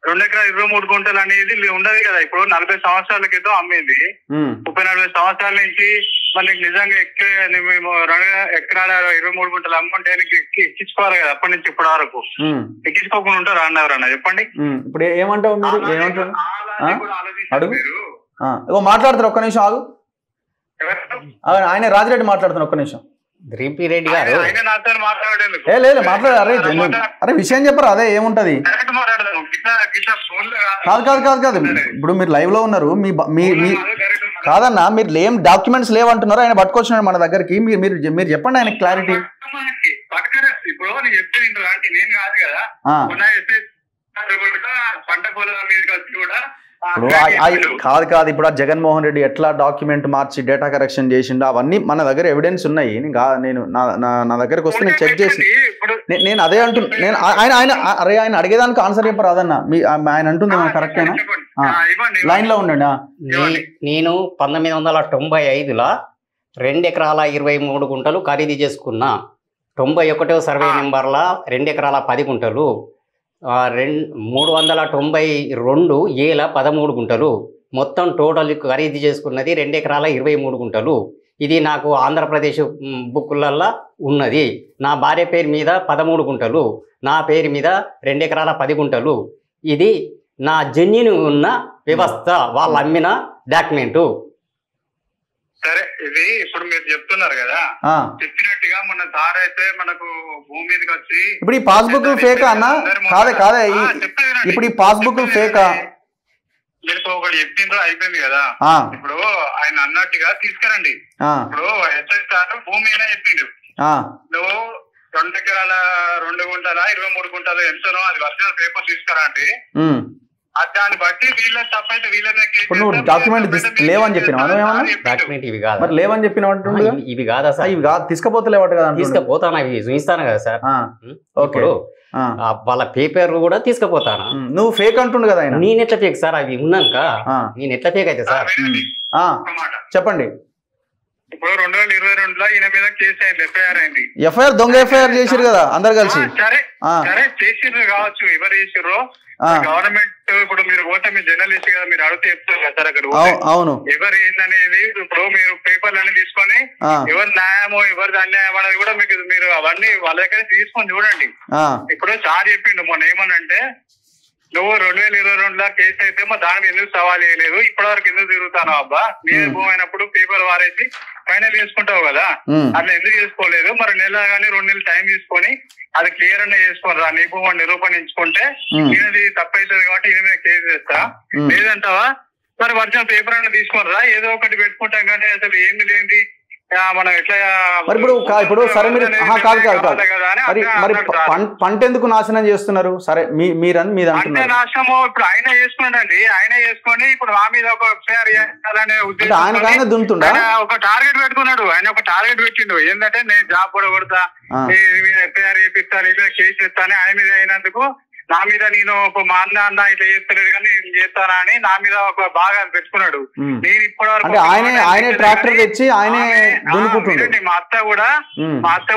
2 ఎకరాల 23 గుంటలు అనేది ఉండదు కదా. ఇప్పుడు 40 సంవత్సరాల క్రితం అమ్మింది, 30-40 సంవత్సరాల నుంచి మరి నీకు నిజంగా మేము 2 ఎకరాల 23 గుంటలు అమ్ముంటే నీకు ఎక్కించుకోవాలి కదా అప్పటి నుంచి ఇప్పటి వరకు. ఎక్కించుకోకుండా ఉంటారు అన్నవరన్నా చెప్పండి. ఇప్పుడు ఏమంటావు మీరు? ఏమంటారు అడుగు. మాట్లాడతారు, ఒక్క నిమిషం ఆగు. ఆయన రాజిరెడ్డి మాట్లాడుతున్నారు, ఒక్క నిమిషం. రెడ్డి గారు లేదు మాట్లాడు. అరే విషయం చెప్పరు, అదే ఏముంటది. కాదు ఇప్పుడు మీరు లైవ్ లో ఉన్నారు. మీ కాదన్నా, మీరు ఏం డాక్యుమెంట్స్ లేవంటున్నారు, ఆయన పట్టుకొచ్చినాడు మన దగ్గరికి. మీరు చెప్పండి ఆయన క్లారిటీ. ఇప్పుడు నేను కాదు కదా పంట పొలం మీద కలిసి కూడా కాదు ఇప్పుడు ఆ జగన్మోహన్ రెడ్డి ఎట్లా డాక్యుమెంట్ మార్చి డేటా కరెక్షన్ చేసిండో అవన్నీ మన దగ్గర ఎవిడెన్స్ ఉన్నాయి. నేను నా దగ్గరకు వస్తే నేను చెక్ చేసి నేను అదే అంటున్నా. నేను ఆయన అడిగేదానికి ఆన్సర్ చెప్పరాదన్న. ఆయన అంటుంది కరెక్టేనా? లైన్ లో ఉండండి. నేను 1995లో 2 ఎకరాల 23 గుంటలు ఖరీదు చేసుకున్నా. 91వ సర్వే నెంబర్ల 2 ఎకరాల 10 గుంటలు, 392 ఏల 13 గుంటలు, మొత్తం టోటల్ ఖరీదు చేసుకున్నది 2 ఎకరాల 23 గుంటలు. ఇది నాకు ఆంధ్రప్రదేశ్ బుక్కులల్లో ఉన్నది. నా భార్య పేరు మీద 13 గుంటలు, నా పేరు మీద 2 ఎకరాల 10 గుంటలు. ఇది నా జెన్యున్ ఉన్న వ్యవస్థ, వాళ్ళు అమ్మిన డాక్యుమెంటు. సరే, ఇది ఇప్పుడు మీరు చెప్తున్నారు కదా, చెప్పినట్టుగా మొన్న సార్ అయితే మనకు భూమి మీదకి వచ్చి ఇప్పుడు ఈ పాస్బుక్ ఫేక్ అన్న? కాదే ఇప్పుడు ఈ పాస్బుక్ ఫేక్ మీరు ఒకటి చెప్పిండ్రు అయిపోయింది కదా. ఇప్పుడు ఆయన అన్నట్టుగా తీసుకురండి. ఇప్పుడు ఎస్ఐ సార్ భూమి అయినా చెప్పిండు, నువ్వు 2 ఎకరాల 2 గుంటల 23 గుంటలు ఎంతనో అది ఒరిజినల్ పేపర్ తీసుకురా అంటే దాన్ని బట్టి వీళ్ళ తప్పైతే వీళ్ళనే డాక్యుమెంట్ లేవని చెప్పిన లేవని చెప్పిన ఇవి కాదా సార్? ఇవి కాదు, తీసుకుపోతలేవట కదా. తీసుకుపోతాను, అవి చూపిస్తాను కదా సార్. ఓకే, వాళ్ళ పేపర్ కూడా తీసుకుపోతాను. నువ్వు ఫేక్ అంటుండు కదా ఆయన. నేను ఎట్లా ఫేక్ సార్? అవి ఉన్నాక నేను ఎట్లా ఫేక్ అయితే సార్? చెప్పండి. ఇప్పుడు 2022లో ఈయన మీద కేసు అయింది, ఎఫ్ఐఆర్ అయింది. ఎఫ్ఐఆర్ దొంగ ఎఫ్ఐఆర్ చేసిరు కదా అందరు కలిసి. సరే చేసిర్రు కావచ్చు, ఎవరు చేసిర్రు గవర్నమెంట్. ఇప్పుడు మీరు పోతే మీరు జర్నలిస్ట్ కదా, మీరు అడిగితే చెప్తారు కదా సార్ అక్కడ. అవును, ఎవరు ఏందనేది ఇప్పుడు మీరు పేపర్లు అన్ని తీసుకొని ఎవరు న్యాయమో ఎవరిది అన్యాయం అనేది కూడా మీకు మీరు అవన్నీ వాళ్ళ దగ్గర తీసుకొని చూడండి. ఇప్పుడు సార్ చెప్పిండు మొన్న ఏమనంటే, నువ్వు 2022లో కేసు అయితే మా దాని మీద ఎందుకు సవాల్ చేయలేదు, ఇప్పటి వరకు ఎందుకు తిరుగుతాను అబ్బా, నేను భూమి అయినప్పుడు పేపర్ వారేసి ఫైనల్ చేసుకుంటావు కదా, అట్లా ఎందుకు చేసుకోలేదు? మరి నెల కానీ 2 నెలలు టైం తీసుకొని అది క్లియర్ అన్న చేసుకోరా, నీ భూమి నిరూపణించుకుంటే నేనది తప్పైతుంది కాబట్టి ఈయన మీద కేసు చేస్తా. లేదంటావా మరి ఒరిజినల్ పేపర్ అన్న తీసుకోరా, ఏదో ఒకటి పెట్టుకుంటాం కానీ అసలు ఏంది లేనిది మనం ఎట్లా. మరి ఇప్పుడు సరే మీరు మరి పంట ఎందుకు నాశనం చేస్తున్నారు? సరే మీరు అంటే నాశనము ఇప్పుడు ఆయన చేసుకున్నాడండి, ఆయన చేసుకొని ఇప్పుడు మా మీద ఒక ఎఫ్ఐఆర్ చేయాలనే ఉద్దేశం ఆయన దున్నుతుండా, ఒక టార్గెట్ పెట్టుకున్నాడు. ఆయన ఒక టార్గెట్ పెట్టిండు, ఏంటంటే నేను జాబ్ కూడా కొడతా, మీద ఎఫ్ఐఆర్ చేపిస్తాను, ఇలా కేసు చేస్తాను. ఆయన మీద అయినందుకు నా మీద నేను మా అన్న ఇట్లా చేస్తలేదు కానీ నేను చేస్తానా అని నా మీద ఒక బాగా పెట్టుకున్నాడు. నేను ఇప్పటి వరకు ట్రాక్టర్ తెచ్చి ఆయన మా అత్త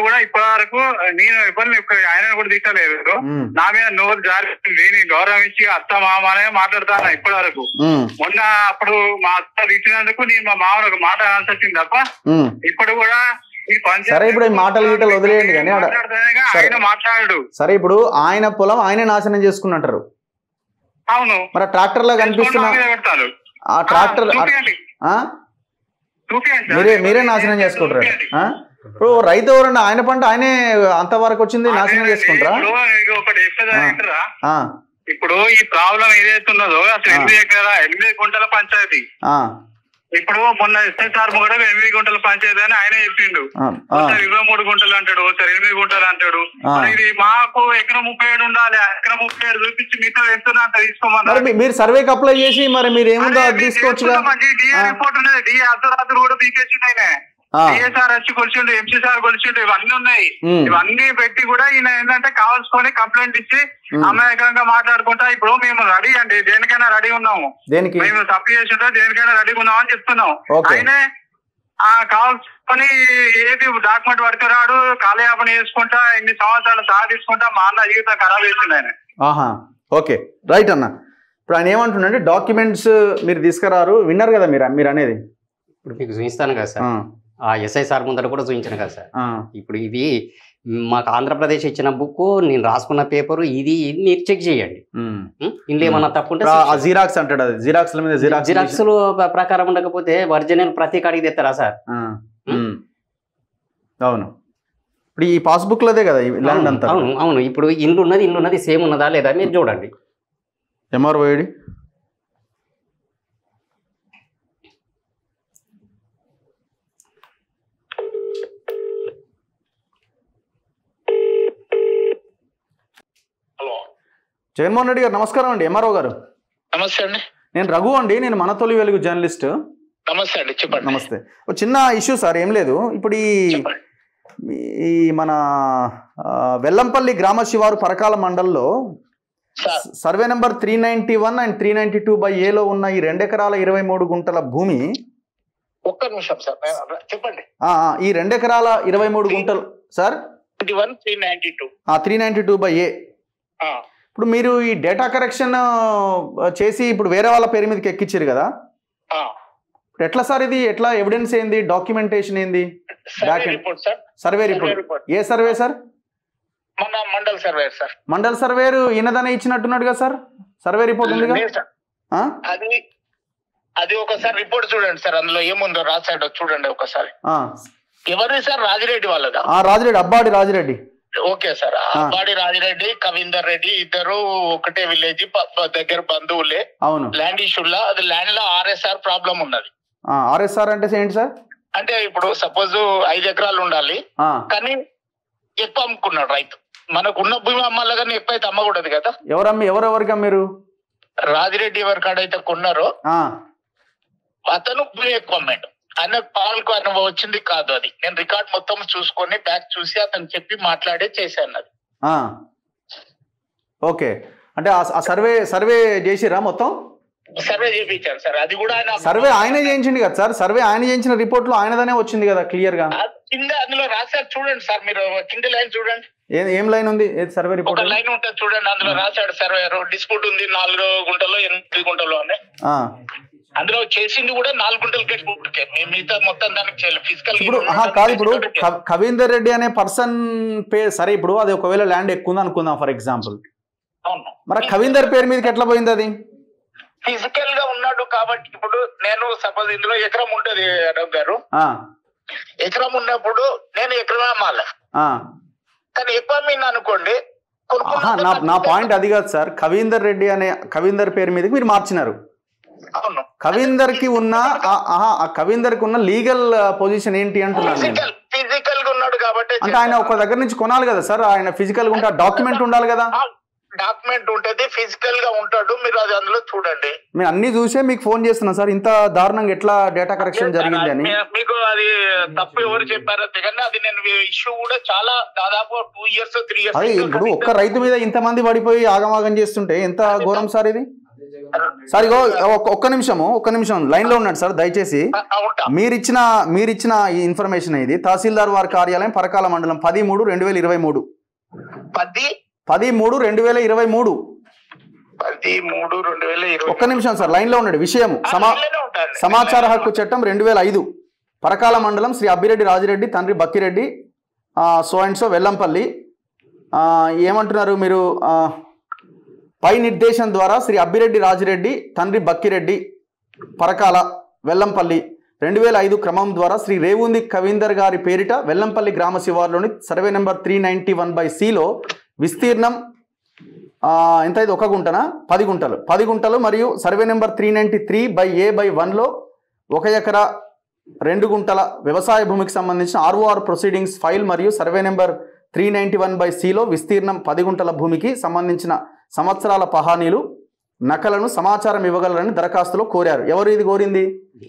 కూడా ఇప్పటి వరకు నేను ఎవరిని ఆయన కూడా తీసలేదు. నా మీద నోరు జారింది, నేను గౌరవించి అత్త మామ అనే మాట్లాడతాను ఇప్పటి వరకు. మొన్న అప్పుడు మా అత్త తీసినందుకు నేను మా మామను ఒక మాట అనాల్సి వచ్చింది తప్ప ఇప్పుడు కూడా. సరే, ఇప్పుడు మాటలు గీటలు వదిలేయండి కానీ ఆయన మాట్లాడు. సరే, ఇప్పుడు ఆయన పొలం ఆయనే నాశనం చేసుకున్నట్టారు. అవును, మరి ట్రాక్టర్ లా కనిపిస్తున్నా ఆ ట్రాక్టర్ మీరే నాశనం చేసుకుంటారు. ఇప్పుడు రైతు ఎవరన్నా ఆయన పంట ఆయనే అంతవరకు వచ్చింది నాశనం చేసుకుంటారా? ఇప్పుడు ఈ ప్రాబ్లం ఏదైతే ఉన్నదో అసలు 8 గుంటల పంచాయతీ. ఇప్పుడు మొన్న ఎస్ఐ సార్ కూడా 8 గుంటల పంచాయతీ అని ఆయన చెప్పిండు. ఒకసారి 23 గుంటలు అంటాడు, ఒకసారి 8 గుంటలు అంటాడు. ఇది మాకు ఎకరం 37 ఉండాలి, ఎకరం 37 చూపించి మీతో ఎంత అంత తీసుకోమన్నారు. మీరు సర్వేకి అప్లై చేసి మరి మీరు ఏముందో తీసుకోవచ్చు. డిఏ రిపోర్ట్ ఉన్నది, డిఏ అర్ధరాత్రి కూడా పీకేసింది ఆయన. డిఏసార్ వచ్చి కొలిచిండు, ఎంసీ సార్ కొలిచిండు, ఇవన్నీ ఉన్నాయి. ఇవన్నీ పెట్టి కూడా ఈయన ఏంటంటే కావాల్సుకొని కంప్లైంట్ ఇచ్చి అమాయకంగా మాట్లాడుకుంటా ఇప్పుడు మేము రెడీ అండి, దేనికైనా రెడీ ఉన్నాము, మేము తప్పు చేసింటో దేనికైనా రెడీగా ఉన్నాం అని చెప్తున్నాం. ఆయనే కావాల్సుకొని ఏది డాక్యుమెంట్ పడుతున్నాడు, కాలయాపన చేసుకుంటా ఇన్ని సంవత్సరాలు సాధించుకుంటా మా అన్న జీవితం ఖరాబ్ చేసిండు ఆయన. ఓకే, రైట్ అన్న. ఇప్పుడు ఆయన ఏమంటున్నాడు, డాక్యుమెంట్స్ మీరు తీసుకురారు, విన్నారు కదా మీరు అనేది. ఇప్పుడు మీకు చూపిస్తాను కదా సార్, ఆ ఎస్ఐ సార్ ముందర కూడా చూపించాను కదా సార్. ఇప్పుడు ఇది మాకు ఆంధ్రప్రదేశ్ ఇచ్చిన బుక్, నేను రాసుకున్న పేపరు, ఇది మీరు చెక్ చేయండి. ఇందులో ఏమన్నా తప్పు ఉంటే జిరాక్స్ అంటాడు, అది జిరాక్స్ల మీద జిరాక్స్లు ప్రకారం ఉండకపోతే ఒరిజినల్ ప్రతి కాడికి తెస్తారా సార్? అవును. ఇప్పుడు ఈ పాస్బుక్ లోదే కదా ల్యాండ్ అంతా. అవును అవును. ఇప్పుడు ఇల్లు ఉన్నది సేమ్ ఉన్నదా లేదా మీరు చూడండి. ఎంఆర్ఓ ఐడి జగన్మోహన్ రెడ్డి గారు నమస్కారం అండి. ఎంఆర్ఓ గారు నమస్తే అండి. నేను రఘు అండి, నేను మన తొలి వెలుగు జర్నలిస్ట్. నమస్తే అండి, చెప్పండి. నమస్తే. ఒక చిన్న ఇష్యూ సార్, ఏం లేదు. ఇప్పుడు ఈ మన వెల్లంపల్లి గ్రామ శివారు పరకాల మండల్లో సర్వే నెంబర్ 391 అండ్ 392/A ఉన్న ఈ 2 ఎకరాల 23 గుంటల భూమి, ఒక్క నిమిషం సార్ చెప్పండి. ఈ 2 ఎకరాల 23 గుంటలు సార్ 392/A. ఇప్పుడు మీరు ఈ డేటా కరెక్షన్ చేసి ఇప్పుడు వేరే వాళ్ళ పేరు మీదకి ఎక్కించారు కదా, ఇప్పుడు ఎట్లా సార్ ఇది? ఎట్లా ఎవిడెన్స్ ఏంది, డాక్యుమెంటేషన్ ఏంది? Survey report. ఏ సర్వే సార్? మన mandal survey sir. Mandal surveyor ఈయనదనే ఇచ్చినట్టున్నాడు కదా సార్, సర్వే రిపోర్ట్ ఉంది కదా. అది ఒకసారి రిపోర్ట్ చూడండి సార్, అందులో ఏముందో రాసాడో చూడండి ఒకసారి. ఎవరు సార్? రాజిరెడ్డి వాళ్ళదా? రాజిరెడ్డి, అబ్బాడి రాజిరెడ్డి. Okay sir. అబ్బాడి రాజిరెడ్డి, కవీందర్ రెడ్డి ఇద్దరు ఒకటే విలేజ్ దగ్గర బంధువులే. అవును. ల్యాండ్ ఇష్యూలా అది ల్యాండ్ లో RSR ప్రాబ్లం ఉన్నది. RSR అంటే ఏంటి సార్? అంటే ఇప్పుడు సపోజ్ 5 ఎకరాలు ఉండాలి, కానీ ఎక్కువ అమ్ముకున్నాడు రైతు. మనకు ఉన్న భూమి అమ్మాలి కానీ ఎక్కువ అయితే అమ్మకూడదు కదా. ఎవరెవరికి అమ్మారు? రాజిరెడ్డి ఎవరి కాడైతే కొన్నారో అతను భూమి ఎక్కువ అమ్మాడు. ఆయన పాలకు ఆయన వచ్చింది కాదు అది. నేను రికార్డ్ మొత్తం చూసుకొని బ్యాక్ చూసి అతను చెప్పి మాట్లాడే చేశాను అది. ఓకే. అంటే ఆ సర్వే చేసిరా మొత్తం? సర్వే చేయించాను సార్. అది కూడా ఆయన సర్వే ఆయనే చేయించండి కదా సార్. సర్వే ఆయన చేయించిన రిపోర్ట్ లో ఆయనదనే వచ్చింది కదా క్లియర్ గా. కింద అందులో రాశారు చూడండి సార్, మీరు కింద లైన్ చూడండి. ఏం లైన్ ఉంది సర్వే రిపోర్ట్? ఒక లైన్ ఉంటుంది చూడండి, అందులో రాశాడు సర్వేయర్ డిస్ప్యూట్ ఉంది 4 గుంటలో 8 గుంటలో అని. అందులో చేసింది కూడా 4 గుంటలు కట్టుకుంటే మిగతా మొత్తం దానికి చేయాలి ఫిజికల్. ఇప్పుడు కాదు, ఇప్పుడు కవీందర్ రెడ్డి అనే పర్సన్ పేరు సరే, ఇప్పుడు అది ఒకవేళ ల్యాండ్ ఎక్కువ ఉంది అనుకుందాం ఫర్ ఎగ్జాంపుల్, మరి కవీందర్ పేరు మీదకి ఎట్లా పోయింది? అది ఫిజికల్ గా ఉన్నాడు కాబట్టి. ఇప్పుడు నేను సపోజ్ ఇందులో ఎకరం ఉంటది అడవ్ గారు, ఎకరం ఉన్నప్పుడు నేను ఎకరమే అమ్మాలి, కానీ ఎక్కువ మీన్ అనుకోండి. నా పాయింట్ అది కాదు సార్. కవీందర్ రెడ్డి అనే కవీందర్ పేరు మీదకి మీరు మార్చినారు. కవీందర్ కి ఉన్న కవీందర్ కి ఉన్న లీగల్ పొజిషన్ ఏంటి అంటున్నాను. ఫిజికల్ గా ఉన్నాడు కాబట్టి. అంటే ఆయన ఒక దగ్గర నుంచి కొనాలి కదా సార్, ఆయన ఫిజికల్ గా ఉంటే డాక్యుమెంట్ ఉండాలి కదా. డాక్యుమెంట్ ఉంటది, ఫిజికల్ గా ఉంటాడు, మీరు అది అందులో చూడండి. మేము అన్ని చూసే మీకు ఫోన్ చేస్తున్నా సార్, ఇంత దారుణంగా ఎట్లా డేటా కరెక్షన్ జరిగింది అని. మీకు అది తప్పు ఎవరు చెప్పారో కానీ అది నేను ఇష్యూ కూడా చాలా దాదాపు 2 years 3 years. అది ఇప్పుడు ఒక్క రైతు మీద ఇంతమంది పడిపోయి ఆగమాగం చేస్తుంటే ఎంత ఘోరం సార్ ఇది. సార్ ఇగో ఒక్క నిమిషం లైన్ లో ఉన్నాడు సార్ దయచేసి. మీరిచ్చిన ఈ ఇన్ఫర్మేషన్ ఇది తహసీల్దార్ వారి కార్యాలయం పరకాల మండలం 13/2023. 13/2023. ఒక్క నిమిషం సార్ లైన్ లో ఉన్నాడు. విషయం సమాచార హక్కు చట్టం 2005 పరకాల మండలం శ్రీ అబ్బిరెడ్డి రాజిరెడ్డి తండ్రి బక్కిరెడ్డి సో అండ్ సో వెల్లంపల్లి. ఏమంటున్నారు మీరు? పై నిర్దేశం ద్వారా శ్రీ అబ్బిరెడ్డి రాజిరెడ్డి తండ్రి బక్కిరెడ్డి పరకాల వెల్లంపల్లి 2005 క్రమం ద్వారా శ్రీ రేవుంది కవీందర్ గారి పేరిట వెల్లంపల్లి గ్రామ శివారులోని సర్వే నెంబర్ 391/Cలో విస్తీర్ణం ఎంత ఇది? 1 గుంటనా? 10 గుంటలు మరియు సర్వే నెంబర్ 393/A/1లో 1 ఎకరా 2 గుంటల వ్యవసాయ భూమికి సంబంధించిన ROR ప్రొసీడింగ్స్ ఫైల్ మరియు సర్వే నెంబర్ 391/Cలో విస్తీర్ణం 10 గుంటల భూమికి సంబంధించిన సంవత్సరాల పహానీలు నకలను సమాచారం ఇవ్వగలరని దరఖాస్తులో కోరారు. ఎవరు ఇది కోరింది?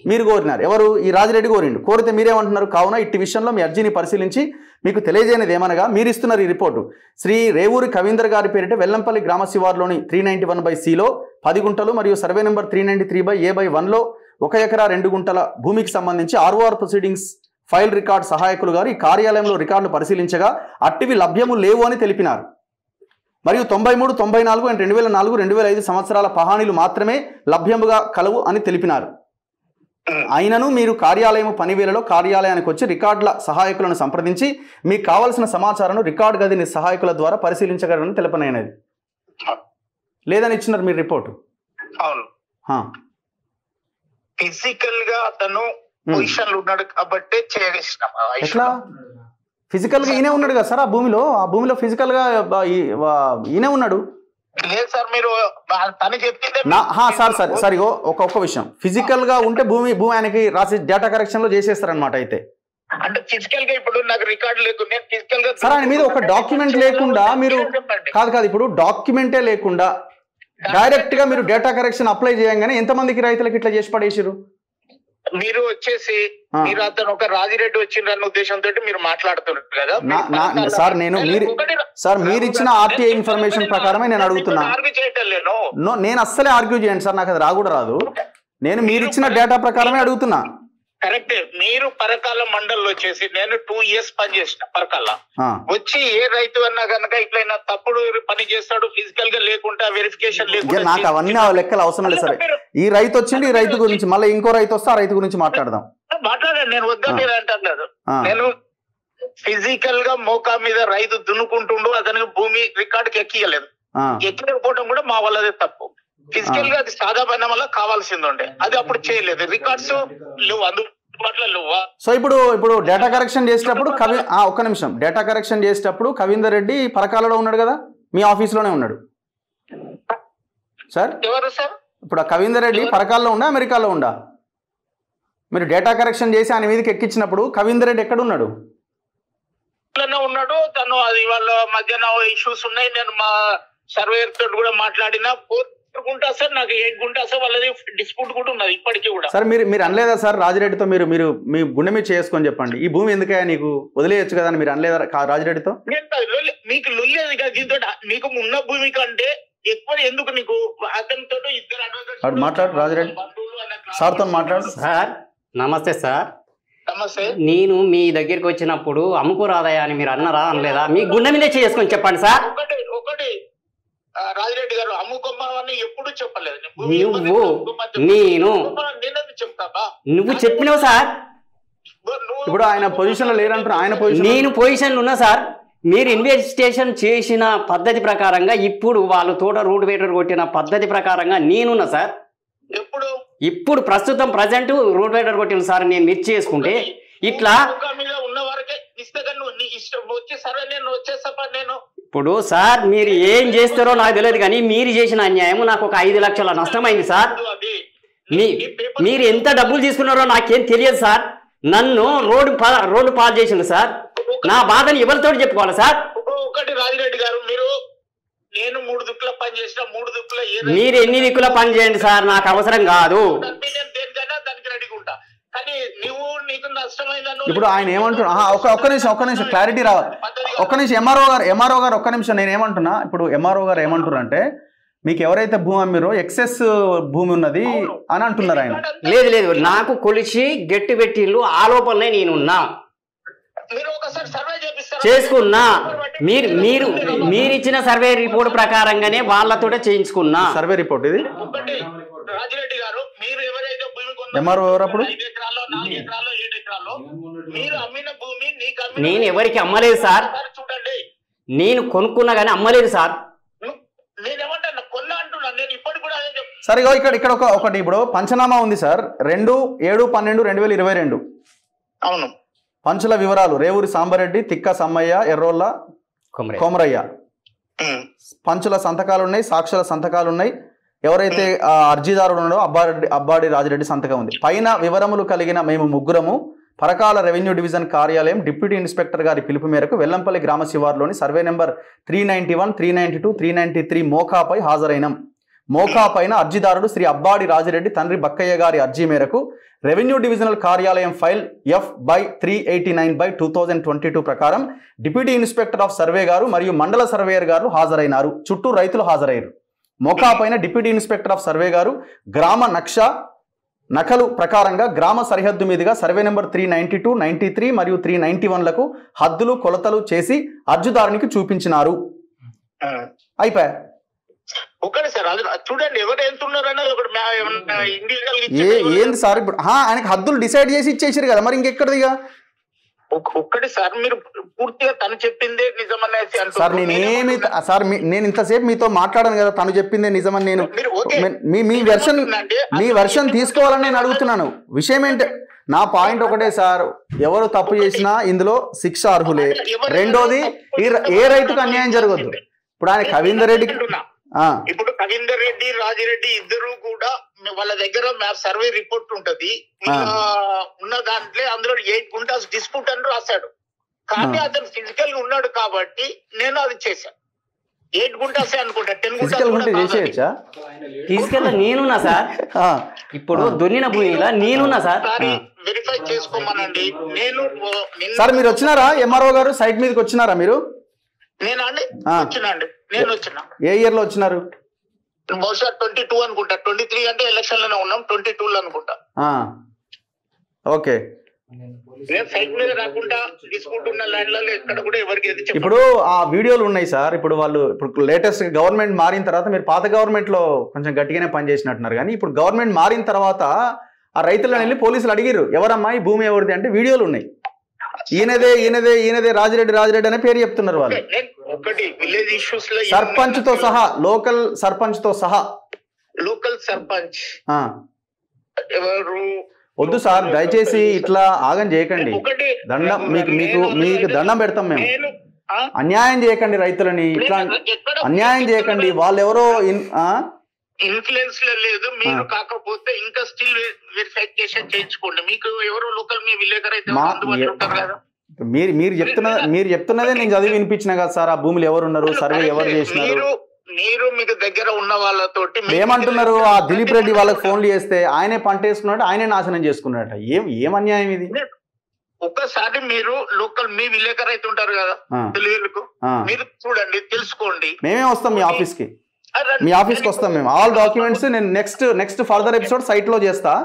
మీరు కోరినారు. ఎవరు? ఈ రాజిరెడ్డి కోరిండు. కోరితే మీరేమంటున్నారు? కావున ఇట్టి విషయంలో మీ అర్జీని పరిశీలించి మీకు తెలియజేయనిది ఏమనగా మీరు ఇస్తున్నారు ఈ రిపోర్టు శ్రీ రేవూరి కవీందర్ గారి పేరిట వెల్లంపల్లి గ్రామ శివారులోని 391/Cలో 10 గుంటలు మరియు సర్వే నెంబర్ 393/A/1లో 1 ఎకరా 2 గుంటల భూమికి సంబంధించి ROR ప్రొసీడింగ్స్ ఫైల్ రికార్డ్ సహాయకులు గారు ఈ కార్యాలయంలో రికార్డులు పరిశీలించగా అట్టివి లభ్యము లేవు అని తెలిపినారు. మరియు 93, 94 అండ్ 2004, 2005 సంవత్సరాల పహానీలు మాత్రమే లభ్యముగా కలవు అని తెలిపినారు. అయినను మీరు కార్యాలయం పనివేళలో కార్యాలయానికి వచ్చి రికార్డుల సహాయకులను సంప్రదించి మీకు కావలసిన సమాచారం రికార్డు గది సహాయకుల ద్వారా పరిశీలించగలరని తెలపనైనది. లేదని ఇచ్చినారు మీరు రిపోర్టు. అవును, ఫిజికల్ గా అతను పొజిషన్ లో ఉన్నాడు కాబట్టి చేసినాం. ఎట్లా ఫిజికల్ గా ఈయనే ఉన్నాడు కదా సార్? ఆ భూమిలో ఫిజికల్ గా ఈయనే ఉన్నాడు. లేదు సార్, మీరు తను చెప్తే సార్ ఇగో ఒక్క విషయం, ఫిజికల్ గా ఉంటే భూమి ఆయనకి రాసి డేటా కరెక్షన్ లో చేసేస్తారనమాట. అయితే అంటే ఫిజికల్ గా ఇప్పుడు నాకు రికార్డు లేకుండా నేను ఫిజికల్ గా సార్ ఆయన మీద ఒక డాక్యుమెంట్ లేకుండా మీరు కాదు ఇప్పుడు డాక్యుమెంటే లేకుండా డైరెక్ట్ గా మీరు డేటా కరెక్షన్ అప్లై చేయంగానే ఎంతమందికి రైతులకు ఇట్లా చేసి పడేసారు? మీరు వచ్చేసి మీరు అతను ఒక రాజిరెడ్డి వచ్చిండ్రన్న ఉద్దేశంతో మీరు మాట్లాడుతున్నారు కదా సార్. మీరు ఇచ్చిన ఆర్టీఐ ఇన్ఫర్మేషన్ ప్రకారమే నేను అడుగుతున్నా. నేను అస్సలే ఆర్గ్యూ చేయండి సార్, నాకు అది కూడా రాదు. నేను మీరు ఇచ్చిన డేటా ప్రకారమే అడుగుతున్నా. కరెక్ట్. మీరు పరకాల మండల్లో వచ్చేసి నేను 2 years పని చేసిన పరకాల వచ్చి ఏ రైతు అన్నా కనుక ఇట్లయినా తప్పుడు పని చేస్తాడు ఫిజికల్ గా లేకుండా వెరిఫికేషన్ లేకుండా నాకు అవన్నీ లెక్కలు అవసరం లేదు సార్. ఈ రైతు వచ్చింది, ఈ రైతు గురించి మళ్ళీ ఇంకో రైతు వస్తే ఆ రైతు గురించి మాట్లాడదాం. మాట్లాడండి, నేను వద్దని అంటలేదు. నేను ఫిజికల్ గా మోకా మీద రైతు దున్నుకుంటుండు, అతనికి భూమి రికార్డుకి ఎక్కియలేదు. ఎక్కకపోవడం కూడా మా వాళ్ళదే తప్పు. ఫిజికల్ గా అది సాదా పైన వల్ల కావాల్సింది ఉండే, అది అప్పుడు చేయలేదు. రికార్డ్స్ లేవు, అందుబాటులో లేవా? సో ఇప్పుడు డేటా కరెక్షన్ చేసేటప్పుడు ఒక్క నిమిషం, డేటా కరెక్షన్ చేసేటప్పుడు కవీందర్ రెడ్డి పరకాలలో ఉన్నాడు కదా, మీ ఆఫీస్లోనే ఉన్నాడు సార్? ఎవరు సార్? ఇప్పుడు ఆ కవీందర్ రెడ్డి పరకాల్లో ఉండా అమెరికాలో ఉండా? మీరు డేటా కరెక్షన్ చేసి ఆయన మీదకి ఎక్కించినప్పుడు కవీందర్ రెడ్డి ఎక్కడ ఉన్నాడు? ఉన్నాడు తను. అది వాళ్ళ మధ్యన ఇష్యూస్ ఉన్నాయి. నేను మా సర్వేయర్ తోటి కూడా మాట్లాడినా 4 గుంటా సార్, నాకు 8 గుంటా సార్, వాళ్ళది డిస్ప్యూట్ కూడా ఉన్నది ఇప్పటికీ కూడా. సార్ మీరు అనలేదా సార్ రాజిరెడ్డితో? మీరు మీ గుండె మీద చేసుకొని చెప్పండి, ఈ భూమి ఎందుకయ్యా నీకు వదిలేయచ్చు కదా అని మీరు అనలేదా రాజిరెడ్డితో? మీకు లొల్లేదు కదా దీంతో, నీకు ఉన్న భూమి కంటే ఎక్కువ ఎందుకు నీకు? అతనితో ఇద్దరు మాట్లాడు రాజిరెడ్డి సార్తో మాట్లాడు. సార్ నమస్తే సార్. నమస్తే. నేను మీ దగ్గరికి వచ్చినప్పుడు అమ్ముకోరాదయా అని మీరు అన్నారా అనలేదా? మీ గుండె మీదే చేసుకొని చెప్పండి సార్. ఒకటి రాజిరెడ్డి గారు, అమ్ముకోమని ఎప్పుడు చెప్పలేదు. నువ్వు చెప్పినావు సార్. ఇప్పుడు ఆయన పొజిషన్ లో లేరంటారు. ఆయన పొజిషన్, నేను పొజిషన్ ఉన్నా సార్. మీరు ఇన్వెస్టిగేషన్ చేసిన పద్ధతి ప్రకారంగా ఇప్పుడు వాళ్ళు తోట రూట్ వేటర్ కొట్టిన పద్ధతి ప్రకారంగా నేనున్నా సార్. ఇప్పుడు ప్రస్తుతం ప్రజెంట్ రూట్ వేటర్ కొట్టిన సార్ నేను మిర్చి చేసుకుంటే ఇట్లా ఉన్న వరకే ఇస్తే వచ్చి సరే నేను వచ్చేసా. నేను ఇప్పుడు సార్ మీరు ఏం చేస్తారో నాకు తెలియదు, కానీ మీరు చేసిన అన్యాయం నాకు ఒక 5 లక్షల నష్టమైంది సార్. మీరు ఎంత డబ్బులు తీసుకున్నారో నాకేం తెలియదు సార్. నన్ను రోడ్డు పాలు చేసిండు సార్. నా బాధని ఎవరితో చెప్పుకోవాలి సార్? ఒకటి రాజిరెడ్డి గారు, నేను 3 దిక్కుల పని చేసిన, 3 దిక్కుల మీరు ఎన్ని దిక్కుల పని చేయండి సార్, నాకు అవసరం కాదు. దానికి రెడీగా ఉంటా, కానీ నీకు నష్టమైందని. ఇప్పుడు ఆయన ఏమంటున్నా, ఒక్క నిమిషం క్లారిటీ రావాలి. ఒక్క నిమిషం ఎంఆర్ఓ గారు ఒక్క నిమిషం. నేను ఏమంటున్నా, ఇప్పుడు ఎంఆర్ఓ గారు ఏమంటున్నారు అంటే మీకు ఎవరైతే భూమి అమ్మిరో ఎక్సెస్ భూమి ఉన్నది అని అంటున్నారు ఆయన. లేదు, నాకు కొలిచి గట్టి పెట్టిళ్ళు ఆ లోపలనే నేనున్నా, చేసుకున్నా. మీరు ఇచ్చిన సర్వే రిపోర్ట్ ప్రకారంగానే వాళ్ళతో చేయించుకున్నా. సర్వే రిపోర్ట్ ఇది రాజిరెడ్డి గారు, మీరు ఎవరైతే భూమి ఎంఆర్ఓ అప్పుడు 5 ఎకరాల్లో 4 ఎకరాల్లో 7 ఎకరాల్లో మీరు అమ్మిన భూమి నేను ఎవరికి అమ్మలేదు సార్. చూడండి, నేను కొనుక్కున్నా కానీ అమ్మలేదు సార్. నేనేమంటున్నా, కొన్నా అంటున్నా. నేను ఇప్పటికి కూడా అదే చెప్తాను. సరే ఇక్కడ ఒకటి ఇప్పుడు పంచనామా ఉంది సార్. 2/7/12/2022. అవును. పంచుల వివరాలు: రేవూరి సాంబరెడ్డి, తిక్క సమ్మయ్య, ఎర్రోళ్ళ కొమరయ్య. పంచుల సంతకాలు ఉన్నాయి, సాక్షుల సంతకాలు ఉన్నాయి. ఎవరైతే అర్జీదారుడు ఉన్నాడో అబ్బాడి రాజిరెడ్డి సంతకం ఉంది. పైన వివరములు కలిగిన మేము ముగ్గురము పరకాల రెవెన్యూ డివిజన్ కార్యాలయం డిప్యూటీ ఇన్స్పెక్టర్ గారి పిలుపు మేరకు వెల్లంపల్లి గ్రామ శివారులోని సర్వే నెంబర్ 391, 392, 393 మోకాపై హాజరైనం. మోకా పైన అర్జీదారుడు శ్రీ అబ్బాడి రాజిరెడ్డి తండ్రి బక్కయ్య గారి అర్జీ మేరకు రెవెన్యూ డివిజనల్ కార్యాలయం ఫైల్ F/389/2022 ప్రకారం డిప్యూటీ ఇన్స్పెక్టర్ ఆఫ్ సర్వే గారు మరియు మండల సర్వేయర్ గారు హాజరైనారు. చుట్టూ రైతులు హాజరయ్యారు. మోకా పైన డిప్యూటీ ఇన్స్పెక్టర్ ఆఫ్ సర్వే గారు గ్రామ నకలు ప్రకారంగా గ్రామ సరిహద్దు మీదుగా సర్వే నెంబర్ 392, 93 మరియు 391లకు హద్దులు కొలతలు చేసి అర్జీదారునికి చూపించినారు. అయిపోయా. ఒకటి సార్ అది చూడండి ఎవరు వెళ్తున్నారు అనేది ఒకటి ఇండివిజువల్ ఏంది సార్ ఇప్పుడు ఆయనకి హద్దులు డిసైడ్ చేసి ఇచ్చేసారు కదా, మరి ఇంకెక్కడిదిగా? ఒక్కటి సార్ మీరు పూర్తిగా తను చెప్పిందే నిజమనేసి సార్ నేనేమి సార్ నేను ఇంతసేపు మీతో మాట్లాడాను కదా, తను చెప్పిందే నిజమని. నేను మీ వెర్షన్ తీసుకోవాలని నేను అడుగుతున్నాను. విషయం ఏంటి, నా పాయింట్ ఒకటే సార్, ఎవరు తప్పు చేసినా ఇందులో శిక్ష అర్హులే. రెండోది ఏ రైతుకు అన్యాయం జరగద్దు. ఇప్పుడు ఆయన కవీందర్ రెడ్డికి ఇప్పుడు కవీందర్ రెడ్డి రాజిరెడ్డి ఇద్దరు కూడా వాళ్ళ దగ్గర సర్వే రిపోర్ట్ ఉంటది, ఉన్న దాంట్లో అందులో 8 గుంటాస్ డిస్ప్యూట్ అని రాశాడు. కానీ అతను ఫిజికల్ గా ఉన్నాడు కాబట్టి నేను అది చేశాను. 8 గుంటాసే అనుకుంటా, 10 గుంటాస్ ఫిజికల్ నేనున్నా సార్. ఇప్పుడు దున్నిన భూమిలో నేనున్నా సార్. వెరిఫై చేసుకోమనండి. నేను సార్ మీరు వచ్చినారా ఎంఆర్ఓ గారు సైట్ మీదకి వచ్చినారా మీరు? నేను వచ్చిన. ఏ ఇయర్ లో వచ్చినారు? బహుశా 22 అనుకుంటా. 23 అంటే ఎలక్షన్ లోనే ఉన్నాం, 22 లో అనుకుంటా. ఓకే. సైట్ మీద రాకుండా తీసుకుంటున్న ల్యాండ్లలో ఎక్కడ కూడా ఎవరికి ఇప్పుడు ఆ వీడియోలు ఉన్నాయి సార్. ఇప్పుడు వాళ్ళు ఇప్పుడు లేటెస్ట్ గవర్నమెంట్ మారిన తర్వాత, మీరు పాత గవర్నమెంట్ లో కొంచెం గట్టిగానే పనిచేసినట్టున్నారు, కానీ ఇప్పుడు గవర్నమెంట్ మారిన తర్వాత ఆ రైతులను వెళ్ళి పోలీసులు అడిగిరు ఎవరమ్మా ఈ భూమి ఎవరిది అంటే వీడియోలు ఉన్నాయి. ఈయనదే రాజిరెడ్డి అనే పేరు చెప్తున్నారు వాళ్ళు. సర్పంచ్ తో సహా, లోకల్ సర్పంచ్ తో సహా. లోకల్ సర్పంచ్ ఎవరు? వద్దు సార్, దయచేసి ఇట్లా ఆగం చేయకండి. దండం మీకు దండం పెడతాం మేము. అన్యాయం చేయకండి రైతులని, ఇట్లా అన్యాయం చేయకండి. వాళ్ళు ఎవరో ఇన్ఫ్లుయెన్స్ లేదు మీరు, కాకపోతే ఇంకా స్టిల్ వెరిఫికేషన్ చేయించుకోండి. మీకు ఎవరో లోకల్ మీ విలేకరు అయితే అందుబాటులో ఉంటారు కదా. మీరు చెప్తున్నదే నేను చదివి వినిపించిన కదా సార్. ఆ భూములు ఎవరు ఉన్నారు, సర్వే ఎవరు చేసినారు, మీరు మీకు దగ్గర ఉన్న వాళ్ళతోటి ఏమంటున్నారు? ఆ దిలీప్ రెడ్డి వాళ్ళకి ఫోన్లు చేస్తే ఆయనే పంట వేసుకున్నాడు, ఆయనే నాశనం చేసుకున్నాడట. ఏం అన్యాయం ఇది? ఒక్కసారి మీరు లోకల్ మీ విలేకరు అయితే ఉంటారు కదా తెలుగులకు, మీరు చూడండి, తెలుసుకోండి. మేమే వస్తాం మీ ఆఫీస్కి వస్తాం మేము. ఆల్ డాక్యుమెంట్స్ నేను నెక్స్ట్ ఫర్దర్ ఎపిసోడ్ సైట్ లో చేస్తా.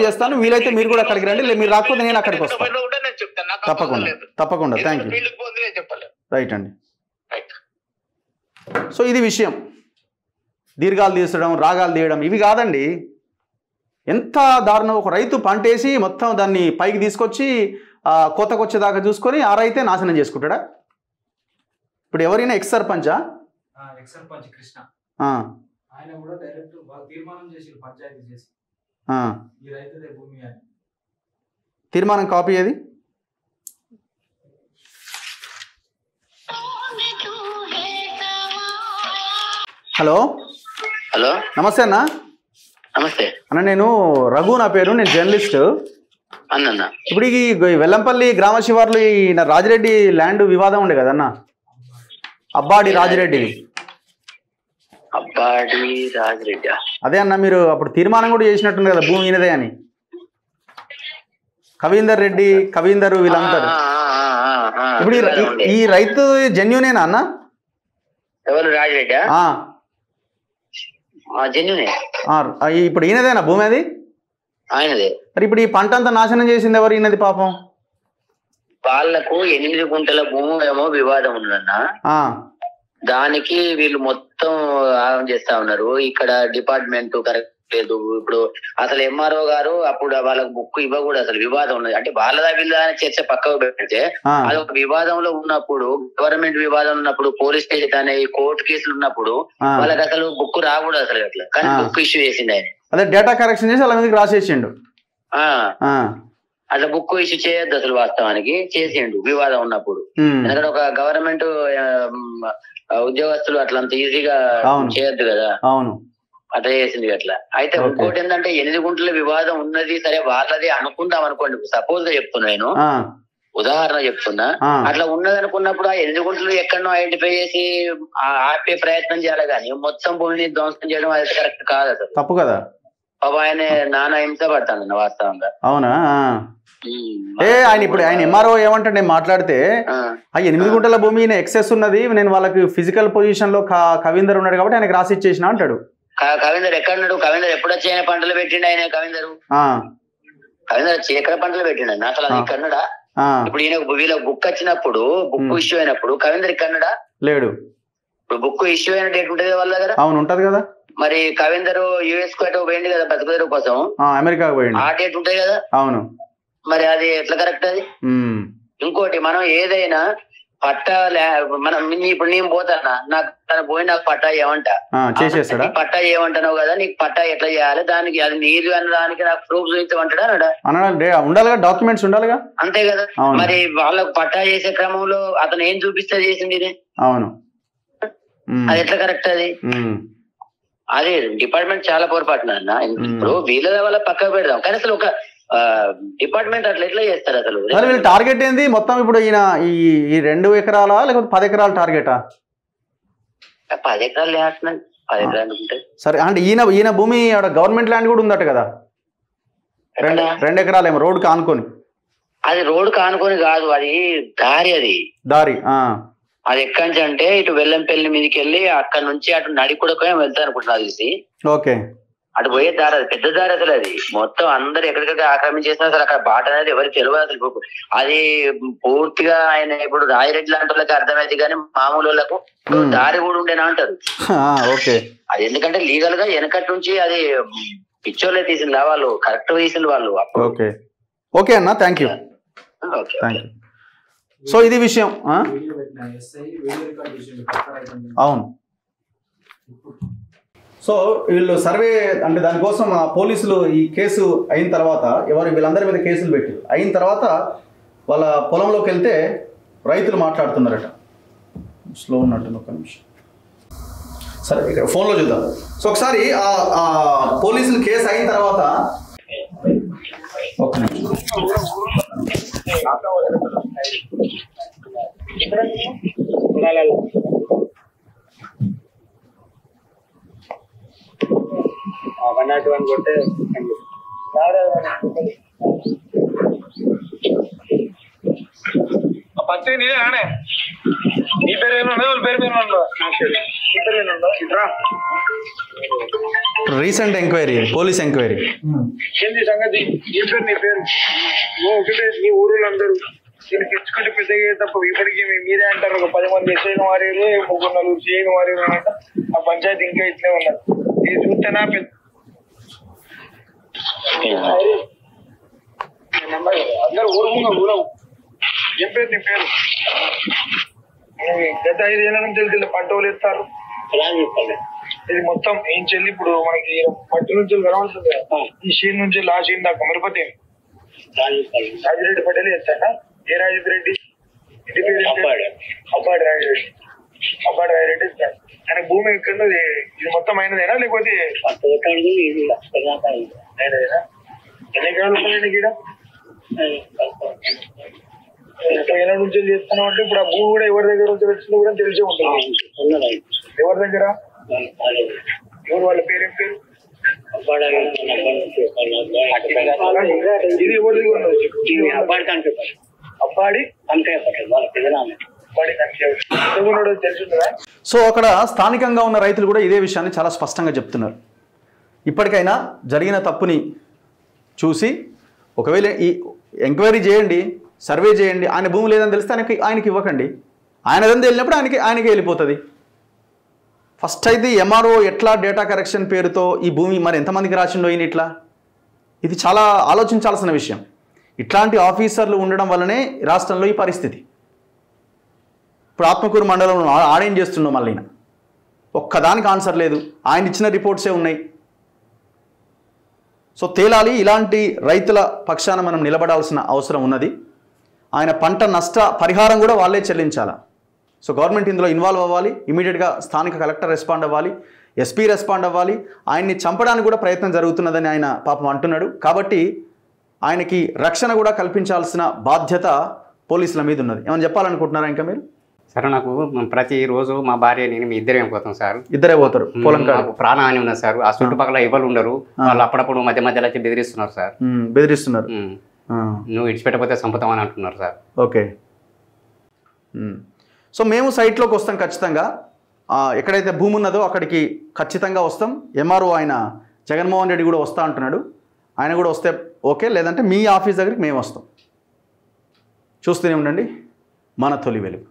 చేస్తాను. వీలైతే మీరు కూడా అక్కడికి రండి, మీరు రాకపోతే నేను అక్కడికి వస్తాను. తప్పకుండా. Thank you. రైట్ అండి. సో ఇది విషయం. దీర్ఘాలు తీసడం, రాగాలు తీయడం ఇవి కాదండి. ఎంత దారుణం. ఒక రైతు పంటేసి మొత్తం దాన్ని పైకి తీసుకొచ్చి కోతకొచ్చేదాకా చూసుకొని ఆ రైతే నాశనం చేసుకుంటాడా? ఇప్పుడు ఎవరైనా ఎక్స్ సర్పంచ్ కృష్ణ ఆయన కూడా డైరెక్ట్ తీర్మానం చేసి పంచాయతీ చేసి ఈ రైతుదే భూమి అని తీర్మానం కాపీ ఏది? హలో నమస్తే అన్న. నమస్తే అన్న, నేను రఘు నా పేరు, నేను జర్నలిస్ట్ అన్న. ఇప్పుడు ఈ వెల్లంపల్లి గ్రామ శివార్లు ఈ రాజిరెడ్డి ల్యాండ్ వివాదం ఉండే కదన్న, అబ్బాడి రాజిరెడ్డి. అదే అన్న, మీరు అప్పుడు తీర్మానం కూడా చేసినట్టుంది కదా భూమి ఈయనదే అని. కవీందర్ వీళ్ళంతా. ఇప్పుడు ఈ రైతు జెన్యూనేనా అన్న? ఎవరు? రాజిరెడ్డి జెన్యూనే. ఇప్పుడు ఈయనదేనా భూమి? అది ఆయనదే. మరి ఇప్పుడు ఈ పంట అంతా నాశనం చేసింది ఎవరు? ఈయనది పాపం. వాళ్ళకు 8 గుంటల భూమి ఏమో వివాదం ఉందన్న, దానికి వీళ్ళు మొత్తం ఆగం చేస్తా ఉన్నారు. ఇక్కడ డిపార్ట్మెంట్ కరెక్ట్ లేదు. ఇప్పుడు అసలు ఎంఆర్ఓ గారు అప్పుడు వాళ్ళకి బుక్ ఇవ్వకూడదు, అసలు వివాదం ఉన్నది అంటే వాళ్ళదా వీళ్ళ చర్చ పక్కకు పెడితే, అది ఒక వివాదంలో ఉన్నప్పుడు, గవర్నమెంట్ వివాదం ఉన్నప్పుడు, పోలీస్ స్టేషన్ అనే కోర్టు కేసులు ఉన్నప్పుడు వాళ్ళకి అసలు బుక్ రాకూడదు అసలు అట్లా. కానీ బుక్ ఇష్యూ చేసింది ఆయన. అదే డేటా కరెక్షన్ చేసి అలా మీదకి రాసేసిండు. అట్లా బుక్ ఇష్యూ చేయొద్దు అసలు, వాస్తవానికి చేసిండు వివాదం ఉన్నప్పుడు. ఎందుకంటే ఒక గవర్నమెంట్ ఉద్యోగస్తులు అట్లా అంత ఈజీగా చేయొద్దు కదా. అవును, అట్లా చేసింది అట్లా. అయితే ఇంకోటి ఏంటంటే 8 గుంటల వివాదం ఉన్నది, సరే వాళ్ళది అనుకుందాం అనుకోండి, సపోజ్ గా చెప్తున్నా, నేను ఉదాహరణ చెప్తున్నా. అట్లా ఉన్నది అనుకున్నప్పుడు ఆ 8 గుంటలు ఎక్కడనో ఐడెంటిఫై చేసి ఆపే ప్రయత్నం చేయాలి, కానీ మొత్తం భూమిని ధ్వంసం చేయడం అది కరెక్ట్ కాదు అసలు. తప్పు కదా. ఆయన నానా హింస పడతాను వాస్తవంగా. అవునా? ఆయన ఎంఆర్ఓ ఏమంటాడు, నేను మాట్లాడితే ఆ 8 గుంటల భూమి ఎక్సెస్ ఉన్నది, నేను వాళ్ళకి ఫిజికల్ పొజిషన్ లో కవీందర్ ఉన్నాడు కాబట్టి ఆయనకి రాసి ఇచ్చేసిన అంటాడు. కవీందర్ ఎక్కడున్నాడు? కవీందర్ ఎప్పుడు వచ్చి ఆయన పంటలు పెట్టిండు? ఆయన కవీందర్ వచ్చి ఎక్కడ పంటలు పెట్టిండు అసలు? అది ఇక్కడన్నాడా? ఇప్పుడు ఈయన వీళ్ళ బుక్ వచ్చినప్పుడు, బుక్ ఇష్యూ అయినప్పుడు కవీందర్ ఇక్కడన్నాడా? లేడు. ఇప్పుడు బుక్ ఇష్యూ అయిన డేట్ ఉంటుంది వాళ్ళ దగ్గర. అవును ఉంటది కదా. మరి కవీందర్ యుఎస్ కు అటు పోయింది కదా బతుకుదరు కోసం, అమెరికాకు పోయింది, ఆ డేట్ ఉంటాయి కదా. అవును. మరి అది ఎట్లా కరెక్ట్ అది? ఇంకోటి మనం ఏదైనా పట్టా మనం ఇప్పుడు నేను పోతానా, నాకు తను పోయి నాకు పట్టా ఏమంటా చేసేస్తాడా? పట్టా ఏమంటావు కదా, నీకు పట్టా ఎట్లా చేయాలి, దానికి అది నీరు అనడానికి నాకు ప్రూఫ్ చూపించమంటాడా ఉండాలిగా, డాక్యుమెంట్స్ ఉండాలిగా. అంతే కదా. మరి వాళ్ళకు పట్టా చేసే క్రమంలో అతను ఏం చూపిస్తే చేసింది ఇది? అవును. అది ఎట్లా కరెక్ట్ అది? అదే డిపార్ట్మెంట్ చాలా పొరపాటున అన్న. ఇప్పుడు వీళ్ళ వల్ల పక్కకు పెడదాం, కానీ అసలు ఒక డిపార్ట్మెంట్ అట్లా ఎట్లా చేస్తారు అసలు? వీళ్ళ టార్గెట్ ఏంది మొత్తం? ఇప్పుడు ఈయన ఈ 2 ఎకరాలా లేకపోతే 10 ఎకరాల టార్గెటా? 10 ఎకరాలు లేస్తున్నాయి, 10 ఎకరాలు ఉంటాయి. సరే, అంటే ఈయన భూమి గవర్నమెంట్ ల్యాండ్ కూడా ఉందట కదా, 2 ఎకరాలు ఏమో రోడ్డుకి ఆనుకొని. అది రోడ్డు కానుకొని కాదు, అది దారి. అది దారి. అది ఎక్కడి నుంచి అంటే ఇటు వెల్లంపల్లి మీదకి వెళ్ళి అక్కడ నుంచి అటు నడికుడక వెళ్తా అనుకుంటున్నా తెలిసి. ఓకే. అటు పోయే దారి, అది పెద్ద దారి. అసలు అది మొత్తం అందరు ఎక్కడికక్కడ ఆక్రమించేసినా అసలు అక్కడ బాట అనేది ఎవరికి తెలియదు అసలు. అది పూర్తిగా ఆయన ఇప్పుడు రాయిరెడ్డి లాంటి వాళ్ళకి అర్థమైంది, కానీ మామూలు వాళ్ళకు దారి కూడా ఉండేనా అంటారు. అది ఎందుకంటే లీగల్ గా వెనకటి నుంచి అది పిచ్చోళ్ళే తీసింది, వాళ్ళు కరెక్ట్ తీసింది వాళ్ళు. ఓకే అన్న, థ్యాంక్ యూ. సో ఇది విషయం. అవును. సో వీళ్ళు సర్వే అంటే దానికోసం పోలీసులు ఈ కేసు అయిన తర్వాత వీళ్ళందరి మీద కేసులు పెట్టి అయిన తర్వాత వాళ్ళ పొలంలోకి వెళ్తే రైతులు మాట్లాడుతున్నారట. స్లో ఉన్నట్టు ఒక నిమిషం. సరే, ఇక్కడ ఫోన్లో చూద్దాం. సో ఒకసారి ఆ పోలీసులు కేసు అయిన తర్వాత ఒక నిమిషం. పచ్చి నీనే నీ పేరు ఏమన్నా వాళ్ళ పేరు రీసెంట్ ఎంక్వైరీ, పోలీస్ ఎంక్వైరీ. ఏంది సంగతి? ఏం పేరు నీ పేరు? ఒకటే నీ ఊరులో అందరూ దీనికి ఇచ్చుకుంటే పెద్దగా తప్ప ఇప్పటికీ మీరే అంటారు. ఒక 10 మంది ఎస్ఐలు మారేరు, 3-4 సీఐలు మారేరు అంట. ఆ పంచాయతీ ఇంకా ఇట్లే ఉన్నారు. ఇది చూస్తేనా పెద్ద అందరు ఊరవు. ఏం పేరు నీ పేరు? గత 5 ఏళ్ల నుంచి పంటలు ఎత్తారు. ఇది మొత్తం ఏం చెల్లి ఇప్పుడు మనకి మట్టి నుంచి కనబడుతుంది. ఈ షీన్ నుంచి ఆ షీన్ దాకా మిరపతి రాజిరెడ్డి పటేల్ ఎత్తాడా? ఏ రాజిరెడ్డి? ఇంటి పేరు అబ్బాడి రాజిరెడ్డి. అబ్బాడి రాజిరెడ్డి ఇస్తాడు. ఆయన భూమి ఎక్కడ ఇది మొత్తం అయినదేనా లేకపోతే అయినదేనా? ఎన్ని ఎకరాలు ఉంటాయండి గీడ? 30 నుంచి చేస్తున్నాం అంటే ఇప్పుడు ఆ భూమి కూడా ఎవరి దగ్గర నుంచి వచ్చిందో కూడా తెలిసే ఉంటుంది. ఎవరి దగ్గర? ఎవరు? వాళ్ళ పేరేం పేరు? ఇది ఎవరి అబ్బాడి తెలుసుందా? సో అక్కడ స్థానికంగా ఉన్న రైతులు కూడా ఇదే విషయాన్ని చాలా స్పష్టంగా చెప్తున్నారు. ఇప్పటికైనా జరిగిన తప్పుని చూసి ఒకవేళ ఈ ఎంక్వైరీ చేయండి, సర్వే చేయండి. ఆయన భూమి లేదని తెలిస్తే ఆయనకి ఇవ్వకండి. ఆయనదని తెలిసినప్పుడు ఆయనకి వెళ్ళిపోతుంది. ఫస్ట్ అయితే ఎంఆర్ఓ ఎట్లా డేటా కరెక్షన్ పేరుతో ఈ భూమి మరి ఎంతమందికి రాసిండో ఈయన ఇట్లా, ఇది చాలా ఆలోచించాల్సిన విషయం. ఇట్లాంటి ఆఫీసర్లు ఉండడం వల్లనే రాష్ట్రంలో ఈ పరిస్థితి. ఇప్పుడు ఆత్మకూరు మండలంలో ఆడేం చేస్తుండో మళ్ళీ ఒక్కదానికి ఆన్సర్ లేదు. ఆయన ఇచ్చిన రిపోర్ట్సే ఉన్నాయి. సో తేలాలి. ఇలాంటి రైతుల పక్షాన మనం నిలబడాల్సిన అవసరం ఉన్నది. ఆయన పంట నష్ట పరిహారం కూడా వాళ్ళే చెల్లించాలా. సో గవర్నమెంట్ ఇందులో ఇన్వాల్వ్ అవ్వాలి. ఇమీడియట్గా స్థానిక కలెక్టర్ రెస్పాండ్ అవ్వాలి, ఎస్పీ రెస్పాండ్ అవ్వాలి. ఆయన్ని చంపడానికి కూడా ప్రయత్నం జరుగుతున్నదని ఆయన పాపం అంటున్నాడు. కాబట్టి ఆయనకి రక్షణ కూడా కల్పించాల్సిన బాధ్యత పోలీసుల మీద ఉన్నది. ఏమని చెప్పాలనుకుంటున్నారా ఇంకా మీరు? సార్, నాకు ప్రతిరోజు మా భార్య నేను మీ ఇద్దరే పోతాం సార్. ఇద్దరే పోతారు పొలం? నాకు ప్రాణహాని ఉన్నది సార్. ఆ చుట్టుపక్కల ఎవరు ఉండరు. వాళ్ళు అప్పుడప్పుడు మధ్యలో వచ్చి బెదిరిస్తున్నారు సార్. బెదిరిస్తున్నారు. నువ్వు ఇడిచిపెట్టకపోతే చంపుతామని అంటున్నారు సార్. ఓకే. సో మేము సైట్లోకి వస్తాం ఖచ్చితంగా. ఎక్కడైతే భూమి ఉన్నదో అక్కడికి ఖచ్చితంగా వస్తాం. ఎంఆర్ఓ ఆయన జగన్మోహన్ రెడ్డి కూడా వస్తా అంటున్నాడు. ఆయన కూడా వస్తే ఓకే, లేదంటే మీ ఆఫీస్ దగ్గరికి మేము వస్తాం. చూస్తూనే ఉండండి మన తొలి వెలుగు.